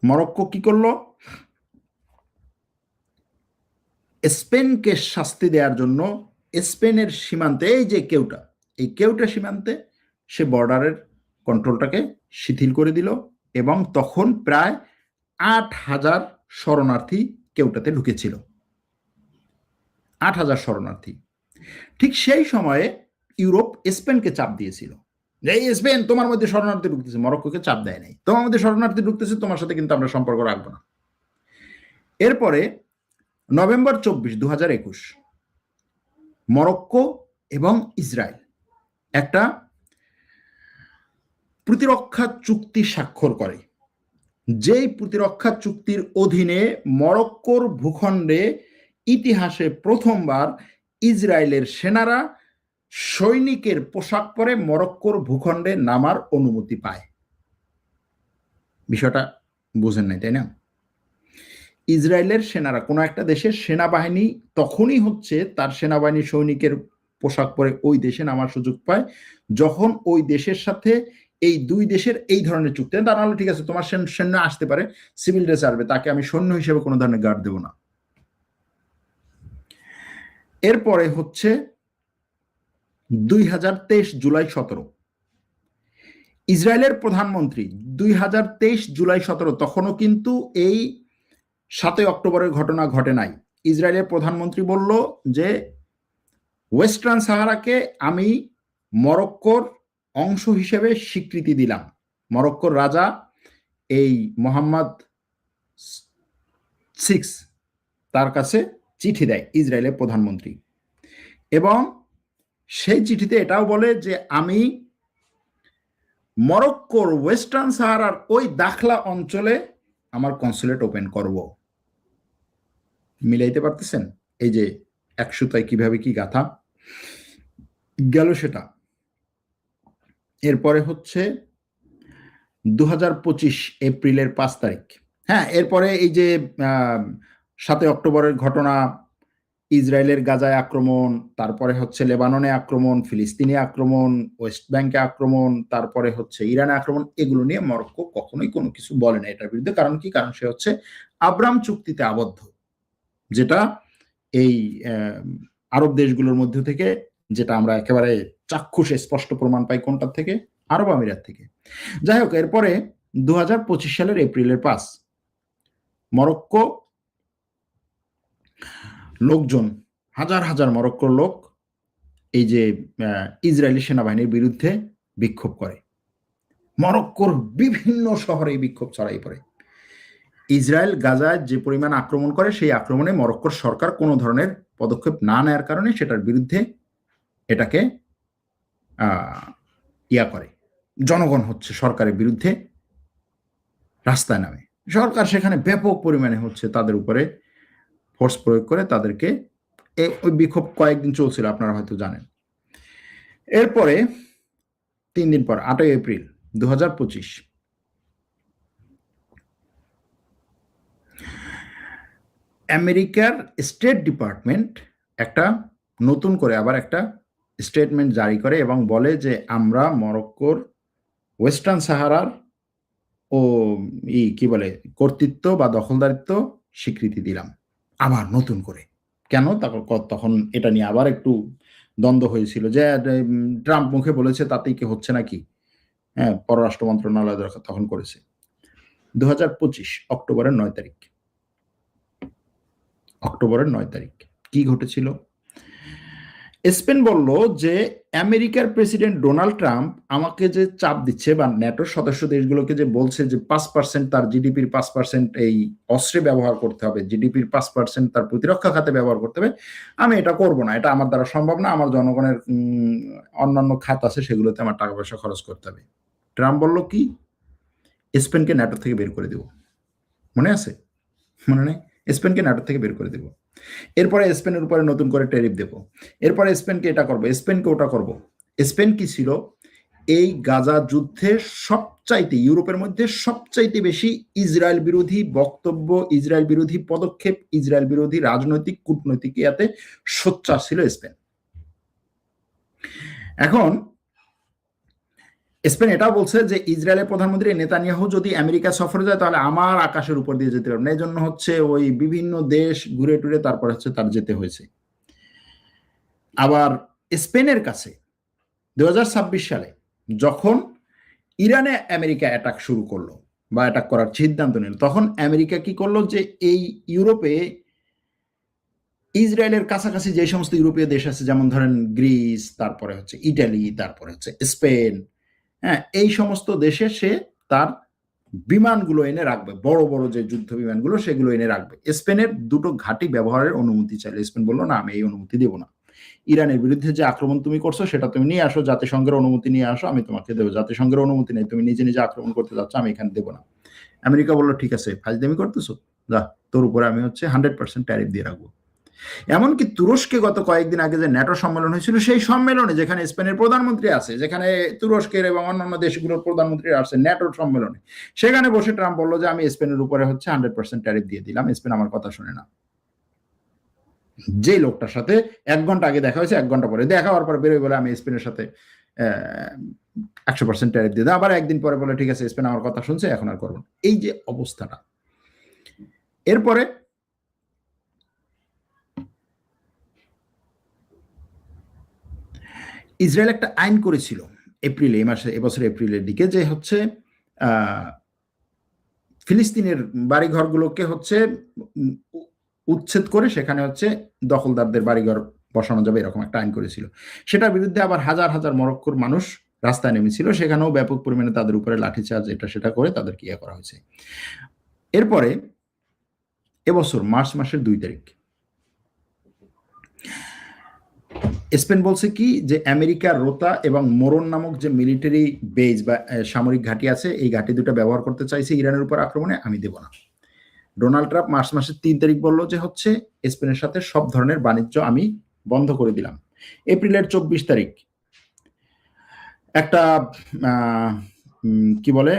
মরক্কো কি করলো, স্পেনকে শাস্তি দেওয়ার জন্য স্পেনের সীমান্তে, এই যে কেউটা সীমান্তে সে বর্ডারের কন্ট্রোলটাকে শিথিল করে দিল, এবং তখন প্রায় 8,000 শরণার্থী কেউটাতে ঢুকেছিল, 8,000 শরণার্থী। ঠিক সেই সময়ে ইউরোপ স্পেনকে চাপ দিয়েছিল যে এই স্পেন, তোমার মধ্যে শরণার্থী ঢুকতেছে। মরক্কোকে চাপ দেয় নাই, তোমার মধ্যে শরণার্থী ঢুকতেছে, তোমার সাথে কিন্তু আমরা সম্পর্ক রাখবো না। এরপরে নভেম্বর 24, 2021 মরক্কো এবং ইসরায়েল একটা প্রতিরক্ষা চুক্তি স্বাক্ষর করে, যেই প্রতিরক্ষা চুক্তির অধীনে মরক্কোর ভূখণ্ডে ইতিহাসে প্রথমবার ইসরায়েলের সেনারা সৈনিকের পোশাক পরে মরক্কোর ভূখণ্ডে নামার অনুমতি পায়। বিষয়টা বুঝেন নাই, তাই না? ইসরায়েলের সেনারা, কোনো একটা দেশের সেনাবাহিনী তখনই হচ্ছে তার সেনাবাহিনীর সৈনিকের পোশাক পরে ওই দেশে নামার সুযোগ পায় যখন ওই দেশের সাথে এই দুই দেশের এই ধরনের চুক্তি। তা নাহলে ঠিক আছে, তোমার সৈন্য আসতে পারে, সিভিল ড্রেস আসবে, তাকে আমি সৈন্য হিসেবে কোনো ধরনের গার্ড দেব না। এরপরে হচ্ছে 2023 জুলাই 17 ইসরায়েলের প্রধানমন্ত্রী, 2023 জুলাই 17, তখনও কিন্তু এই 7 অক্টোবরের ঘটনা ঘটে নাই। ইসরায়েলের প্রধানমন্ত্রী বলল যে ওয়েস্টার্ন সাহারাকে আমি মরক্কোর অংশ হিসেবে স্বীকৃতি দিলাম। মরক্কোর রাজা এই মোহাম্মদ 6 তার কাছে চিঠি দেয়, ইসরায়েলের প্রধানমন্ত্রী, এবং সেই চিঠিতে এটাও বলে যে আমি মরক্কোর ওয়েস্টার্ন সাহারার ওই দাখলা অঞ্চলে আমার কনসুলেট ওপেন করব। মিলাইতে পারতেছেন? এই যে এক সুতায় কিভাবে কি গাথা গেল সেটা। এরপরে হচ্ছে 2025 এপ্রিলের 5 তারিখ। হ্যাঁ, এরপরে এই যে 7 অক্টোবরের ঘটনা, ইসরায়েলের গাজায় আক্রমণ, তারপরে হচ্ছে লেবাননে আক্রমণ, ফিলিস্তিনে আক্রমণ, ওয়েস্ট ব্যাংকে আক্রমণ, তারপরে হচ্ছে ইরানে আক্রমণ, এগুলো নিয়ে মরক্কো কখনোই কোনো কিছু বলে না এটার বিরুদ্ধে। কারণ কি? কারণ সে হচ্ছে আব্রাম চুক্তিতে আবদ্ধ, যেটা এই আরব দেশগুলোর মধ্য থেকে, যেটা আমরা একেবারে চাক্ষুষ স্পষ্ট প্রমাণ পাই কোনটার থেকে? আরব আমিরাত থেকে। যাই হোক, এরপরে 2025 সালের এপ্রিলের 5 মরক্কো লোকজন, হাজার হাজার মরক্কোর লোক এই যে ইসরায়েলি সেনাবাহিনীর বিরুদ্ধে বিক্ষোভ করে। মরক্কোর বিভিন্ন শহরে এই বিক্ষোভ ছড়াই পড়ে। ইসরায়েল গাজায় যে পরিমাণ আক্রমণ করে, সেই আক্রমণে মরক্কোর সরকার কোনো ধরনের পদক্ষেপ না নেওয়ার কারণে সেটার বিরুদ্ধে এটাকে ইয়া করে, জনগণ হচ্ছে সরকারের বিরুদ্ধে রাস্তায় নামে। সরকার সেখানে ব্যাপক পরিমাণে হচ্ছে তাদের উপরে ফোর্স প্রয়োগ করে তাদেরকে, ওই বিক্ষোভ কয়েকদিন চলছিল, আপনারা হয়তো জানেন। এরপরে 3 দিন পর 8 এপ্রিল 2025 আমেরিকার স্টেট ডিপার্টমেন্ট একটা নতুন করে আবার একটা স্টেটমেন্ট জারি করে এবং বলে যে আমরা মরক্কোর ওয়েস্টার্ন সাহারার ও কি বলে কর্তৃত্ব বা দখলদারিত্ব স্বীকৃতি দিলাম আবার নতুন করে। কেন? তখন এটা নিয়ে আবার একটু দ্বন্দ্ব হয়েছিল যে ট্রাম্প মুখে বলেছে তাতেই কি হচ্ছে নাকি। হ্যাঁ, পররাষ্ট্র মন্ত্রণালয় তখন করেছে। 2025 অক্টোবরের 9 তারিখ, অক্টোবরের 9 তারিখ কি ঘটেছিল? স্পেন বলল যে আমেরিকার প্রেসিডেন্ট ডোনাল্ড ট্রাম্প আমাকে যে চাপ দিচ্ছে বা ন্যাটোর সদস্য দেশগুলোকে যে বলছে যে 5% তার জিডিপির 5% এই অস্ত্রে ব্যবহার করতে হবে, জিডিপির 5% তার প্রতিরক্ষা খাতে ব্যবহার করতে হবে, আমি এটা করব না, এটা আমার দ্বারা সম্ভব না, আমার জনগণের অন্যান্য খাত আছে সেগুলোতে আমার টাকা পয়সা খরচ করতে হবে। ট্রাম্প বলল কি? স্পেনকে ন্যাটো থেকে বের করে দেব। মনে আছে? মনে নেই? স্পেনকে ন্যাটো থেকে বের করে দেব। এরপরে স্পেনের উপরে নতুন করে ট্যারিফ দেব। এরপরে স্পেনকে এটা করব, স্পেনকে ওটা করব। স্পেন কি ছিল? এই গাজা যুদ্ধে সবচাইতে, ইউরোপের মধ্যে সবচাইতে বেশি ইসরায়েল বিরোধী বক্তব্য, ইসরায়েল বিরোধী পদক্ষেপ, ইসরায়েল বিরোধী রাজনৈতিক কূটনৈতিক ইয়াতে সোচ্চার ছিল স্পেন। এখন স্পেন এটাও বলছে যে ইসরায়েলের প্রধানমন্ত্রী নেতানিয়াহু যদি আমেরিকা সফরে যায় তাহলে আমার আকাশের উপর দিয়ে যেতে পারবে না। এই জন্য হচ্ছে ওই বিভিন্ন দেশ ঘুরে টুরে তারপর হচ্ছে তার যেতে হয়েছে। আবার স্পেনের কাছে 2026 সালে যখন ইরানে আমেরিকা অ্যাটাক শুরু করলো বা অ্যাটাক করার সিদ্ধান্ত নিল, তখন আমেরিকা কি করলো যে এই ইউরোপে ইসরায়েলের কাছাকাছি যে সমস্ত ইউরোপীয় দেশ আছে, যেমন ধরেন গ্রিস, তারপরে হচ্ছে ইটালি, তারপরে হচ্ছে স্পেন, হ্যাঁ, এই সমস্ত দেশে সে তার বিমানগুলো এনে রাখবে, বড় বড় যে যুদ্ধ বিমানগুলো সেগুলো এনে রাখবে। স্পেনের দুটো ঘাঁটি ব্যবহারের অনুমতি চাইলে স্পেন বললো না, আমি এই অনুমতি দেবো না। ইরানের বিরুদ্ধে যে আক্রমণ তুমি করছো সেটা তুমি নিয়ে আসো, জাতিসংঘের অনুমতি নিয়ে আসো, আমি তোমাকে দেবো। জাতিসংঘের অনুমতি নেই, তুমি নিজে নিজে আক্রমণ করতে যাচ্ছ, আমি এখানে দেবো না। আমেরিকা বললো ঠিক আছে, ফাজলামি করতেছো, যা, তোর উপরে আমি হচ্ছে 100% ট্যারিফ দিয়ে রাখবো। এমনকি তুরস্কে গত কয়েকদিন আগে যে ন্যাটো সম্মেলন হয়েছিল, সেই সম্মেলনে যেখানে স্পেনের প্রধানমন্ত্রী আছে, যেখানে তুরস্কের এবং অন্যান্য দেশগুলোর প্রধানমন্ত্রী আছে ন্যাটোর সম্মেলনে, সেখানে বসে ট্রাম্প বললো যে আমি স্পেনের উপরে হচ্ছে 100% ট্যারিফ দিয়ে দিলাম। স্পেন আমার কথা শুনে না। যে লোকটার সাথে 1 ঘন্টা আগে দেখা হয়েছে, 1 ঘন্টা পরে দেখা হওয়ার পরে বেরোয় বলে আমি স্পেনের সাথে 100% ট্যারিফ দিয়ে দেয়, আবার একদিন পরে বলে ঠিক আছে স্পেন আমার কথা শুনছে, এখন আর করবো না। এই যে অবস্থাটা। এরপরে ইসরায়েল একটা আইন করেছিল এপ্রিলে, এই মাসে, এবছর এপ্রিলের দিকে, যে হচ্ছে ফিলিস্তিনের বাড়িঘরগুলোকে হচ্ছে উচ্ছেদ করে সেখানে হচ্ছে দখলদারদের বাড়িঘর বসানো যাবে এরকম একটা আইন করেছিল। সেটার বিরুদ্ধে আবার হাজার হাজার মরক্কোর মানুষ রাস্তায় নেমেছিল, সেখানেও ব্যাপক পরিমাণে তাদের উপরে লাঠিচার্জ এটা সেটা করে তাদেরকে ইয়ে করা হয়েছে। এরপরে এবছর মার্চ মাসের 2 তারিখ স্পেন বলছে কি যে আমেরিকার রোতা এবং মোরন নামক যে মিলিটারি বেজ বা সামরিক ঘাঁটি আছে, এই ঘাঁটি দুটো ব্যবহার করতে চাইছে ইরানের উপর আক্রমণে, আমি দেব না। ডোনাল্ড ট্রাম্প মার্চ মাসের 3 তারিখ বলল যে হচ্ছে স্পেনের সাথে সব ধরনের বাণিজ্য আমি বন্ধ করে দিলাম। এপ্রিলের 24 তারিখ একটা কি বলে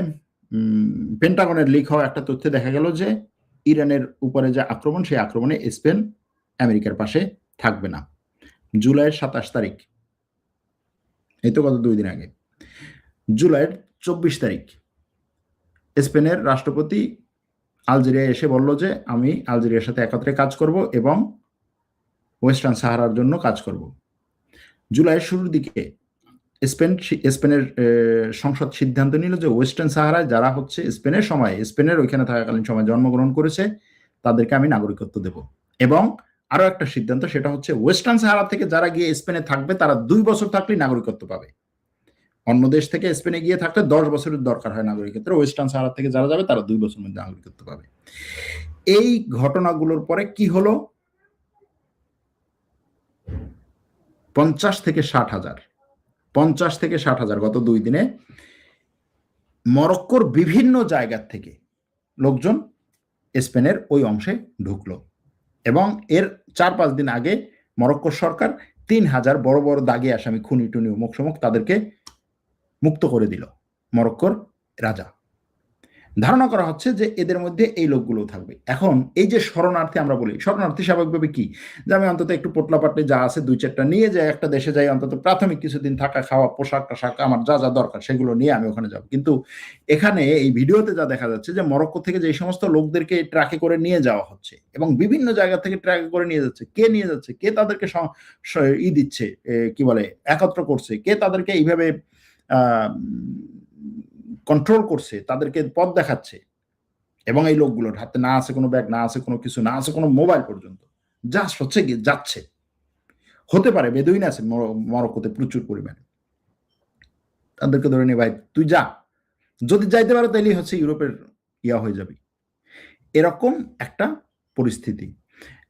পেন্টাগনের লিক হওয়া একটা তথ্যে দেখা গেল যে ইরানের উপরে যে আক্রমণ, সেই আক্রমণে স্পেন আমেরিকার পাশে থাকবে না। জুলাইয়ের 27 তারিখ, এই তো গত 2 দিন আগে, জুলাইয়ের 24 তারিখ স্পেনের রাষ্ট্রপতি আলজেরিয়া এসে বলল যে আমি আলজেরিয়ার সাথে একত্রে কাজ করব এবং ওয়েস্টার্ন সাহারার জন্য কাজ করব। জুলাইয়ের শুরুর দিকে স্পেনের সংসদ সিদ্ধান্ত নিল যে ওয়েস্টার্ন সাহারায় যারা হচ্ছে স্পেনের ওইখানে থাকাকালীন সময় জন্মগ্রহণ করেছে তাদেরকে আমি নাগরিকত্ব দেব। এবং আরো একটা সিদ্ধান্ত, সেটা হচ্ছে ওয়েস্টার্ন সাহারা থেকে যারা গিয়ে স্পেনে থাকবে তারা 2 বছর থাকলেই নাগরিকত্ব পাবে। অন্য দেশ থেকে স্পেনে গিয়ে থাকলে 10 বছরের দরকার হয় নাগরিকত্ব, ওয়েস্টার্ন সাহারা থেকে যারা যাবে তারা 2 বছর মধ্যে নাগরিকত্ব পাবে। এই ঘটনাগুলোর পরে কি হলো, 50 থেকে 60 হাজার গত 2 দিনে মরক্কোর বিভিন্ন জায়গা থেকে লোকজন স্পেনের ওই অংশে ঢুকলো। এবং এর 4-5 দিন আগে মরক্কোর সরকার 3000 বড় বড় দাগি আসামি, খুনি টুনি অমুক সমুক, তাদেরকে মুক্ত করে দিল মরক্কোর রাজা। ধারণা করা হচ্ছে যে এদের মধ্যে এই লোকগুলো থাকবে। এখন এই যে শরণার্থী আমরা বলি, শরণার্থী স্বাভাবিকভাবে কি, যে আমি অন্তত একটু পোটলাপাটলি যা আছে 2-4টা নিয়ে যাই, একটা দেশে যাই, অন্তত প্রাথমিক কিছুদিন থাকা খাওয়া পোশাক টোশাক আমার যা যা দরকার সেগুলো নিয়ে আমি ওখানে যাব। কিন্তু এখানে এই ভিডিওতে যা দেখা যাচ্ছে যে মরক্কো থেকে যে সমস্ত লোকদেরকে ট্রাকে করে নিয়ে যাওয়া হচ্ছে এবং বিভিন্ন জায়গা থেকে ট্রাকে করে নিয়ে যাচ্ছে, কে নিয়ে যাচ্ছে, কে তাদেরকে দিচ্ছে, কি বলে একত্র করছে, কে তাদেরকে এইভাবে কন্ট্রোল করছে, তাদেরকে পথ দেখাচ্ছে, এবং এই লোকগুলোর হাতে না আছে কোনো ব্যাগ, না আছে কোনো কিছু, না আছে কোনো মোবাইল পর্যন্ত, জাস্ট হচ্ছে গিয়ে যাচ্ছে। হতে পারে বেদুইন আছে মরক্কোতে প্রচুর পরিমাণে, তাদেরকে ধরে নিয়ে ভাই তুই যা, যদি যাইতে পারো তাইলেই হচ্ছে ইউরোপের ইয়া হয়ে যাবে, এরকম একটা পরিস্থিতি।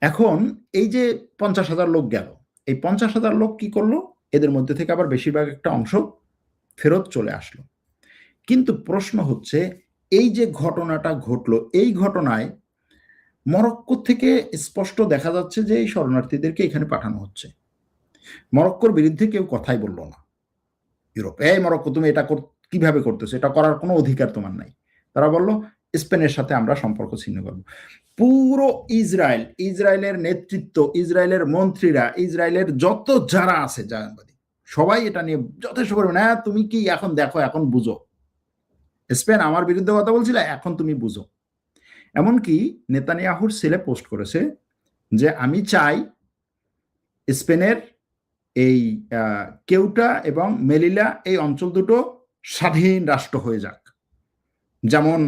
এখন এই যে 50,000 লোক গেল, এই 50,000 লোক কি করলো, এদের মধ্যে থেকে আবার বেশিরভাগ একটা অংশ ফেরত চলে আসলো। কিন্তু প্রশ্ন হচ্ছে এই যে ঘটনাটা ঘটলো, এই ঘটনায় মরক্কো থেকে স্পষ্ট দেখা যাচ্ছে যে এই শরণার্থীদেরকে এখানে পাঠানো হচ্ছে। মরক্কোর বিরুদ্ধে কেউ কথাই বলল না। ইউরোপ, এই মরক্কো তুমি এটা কিভাবে করতেছো, এটা করার কোনো অধিকার তোমার নাই। তারা বলল স্পেনের সাথে আমরা সম্পর্ক ছিন্ন করব। পুরো ইসরায়েলের নেতৃত্ব, ইসরায়েলের মন্ত্রীরা, ইসরায়েলের যত যারা আছে জায়নবাদী, সবাই এটা নিয়ে যথেষ্ট পরিমাণে, হ্যাঁ তুমি কি এখন দেখো, এখন বুঝো, স্পেন আমার বিরুদ্ধে কথা বলছিল, এখন তুমি বুঝো। এমনকি নেতানিয়াহুর ছেলে পোস্ট করেছে যে আমি চাই স্পেনের এই কেউটা এবং মেলিলা এই অঞ্চল দুটো স্বাধীন রাষ্ট্র হয়ে যাক, যেমন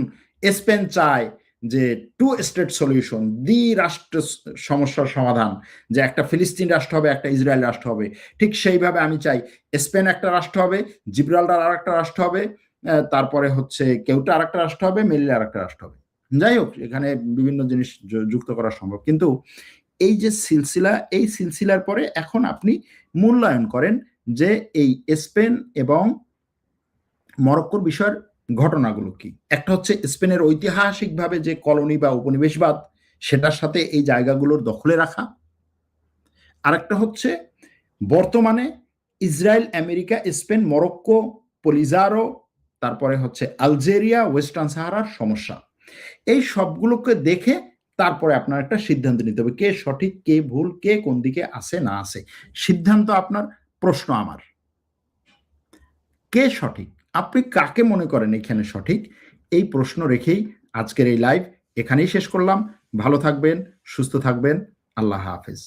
স্পেন চায় যে 2 স্টেট সলিউশন, রাষ্ট্র সমস্যার সমাধান, যে একটা ফিলিস্তিন রাষ্ট্র হবে, একটা ইসরায়েল রাষ্ট্র হবে, ঠিক সেইভাবে আমি চাই স্পেন একটা রাষ্ট্র হবে, জিব্রাল্টার আর একটা রাষ্ট্র হবে, তারপরে হচ্ছে কেউটা আর একটা রাষ্ট্র হবে, মেলিলা আর একটা রাষ্ট্র হবে। যাই হোক, এখানে বিভিন্ন জিনিস যুক্ত করা সম্ভব। কিন্তু এই যে সিলসিলা, এই সিলসিলার পরে এখন আপনি মূল্যায়ন করেন যে এই স্পেন এবং মরক্কোর বিষয়ের ঘটনাগুলো কি। একটা হচ্ছে স্পেনের ঐতিহাসিকভাবে যে কলোনি বা উপনিবেশবাদ, সেটার সাথে এই জায়গাগুলোর দখলে রাখা। আরেকটা হচ্ছে বর্তমানে ইসরায়েল, আমেরিকা, স্পেন, মরক্কো, পলিজারো, তারপরে হচ্ছে আলজেরিয়া, ওয়েস্টার্ন সাহারার সমস্যা। এই সবগুলোকে দেখে তারপরে আপনার একটা সিদ্ধান্ত নিতে হবে, কে সঠিক, কে ভুল, কে কোন দিকে আছে না আছে। সিদ্ধান্ত আপনার, প্রশ্ন আমার, কে সঠিক, আপনি কাকে মনে করেন এখানে সঠিক, এই প্রশ্ন রেখেই আজকের এই লাইভ এখানেই শেষ করলাম। ভালো থাকবেন, সুস্থ থাকবেন, আল্লাহ হাফেজ।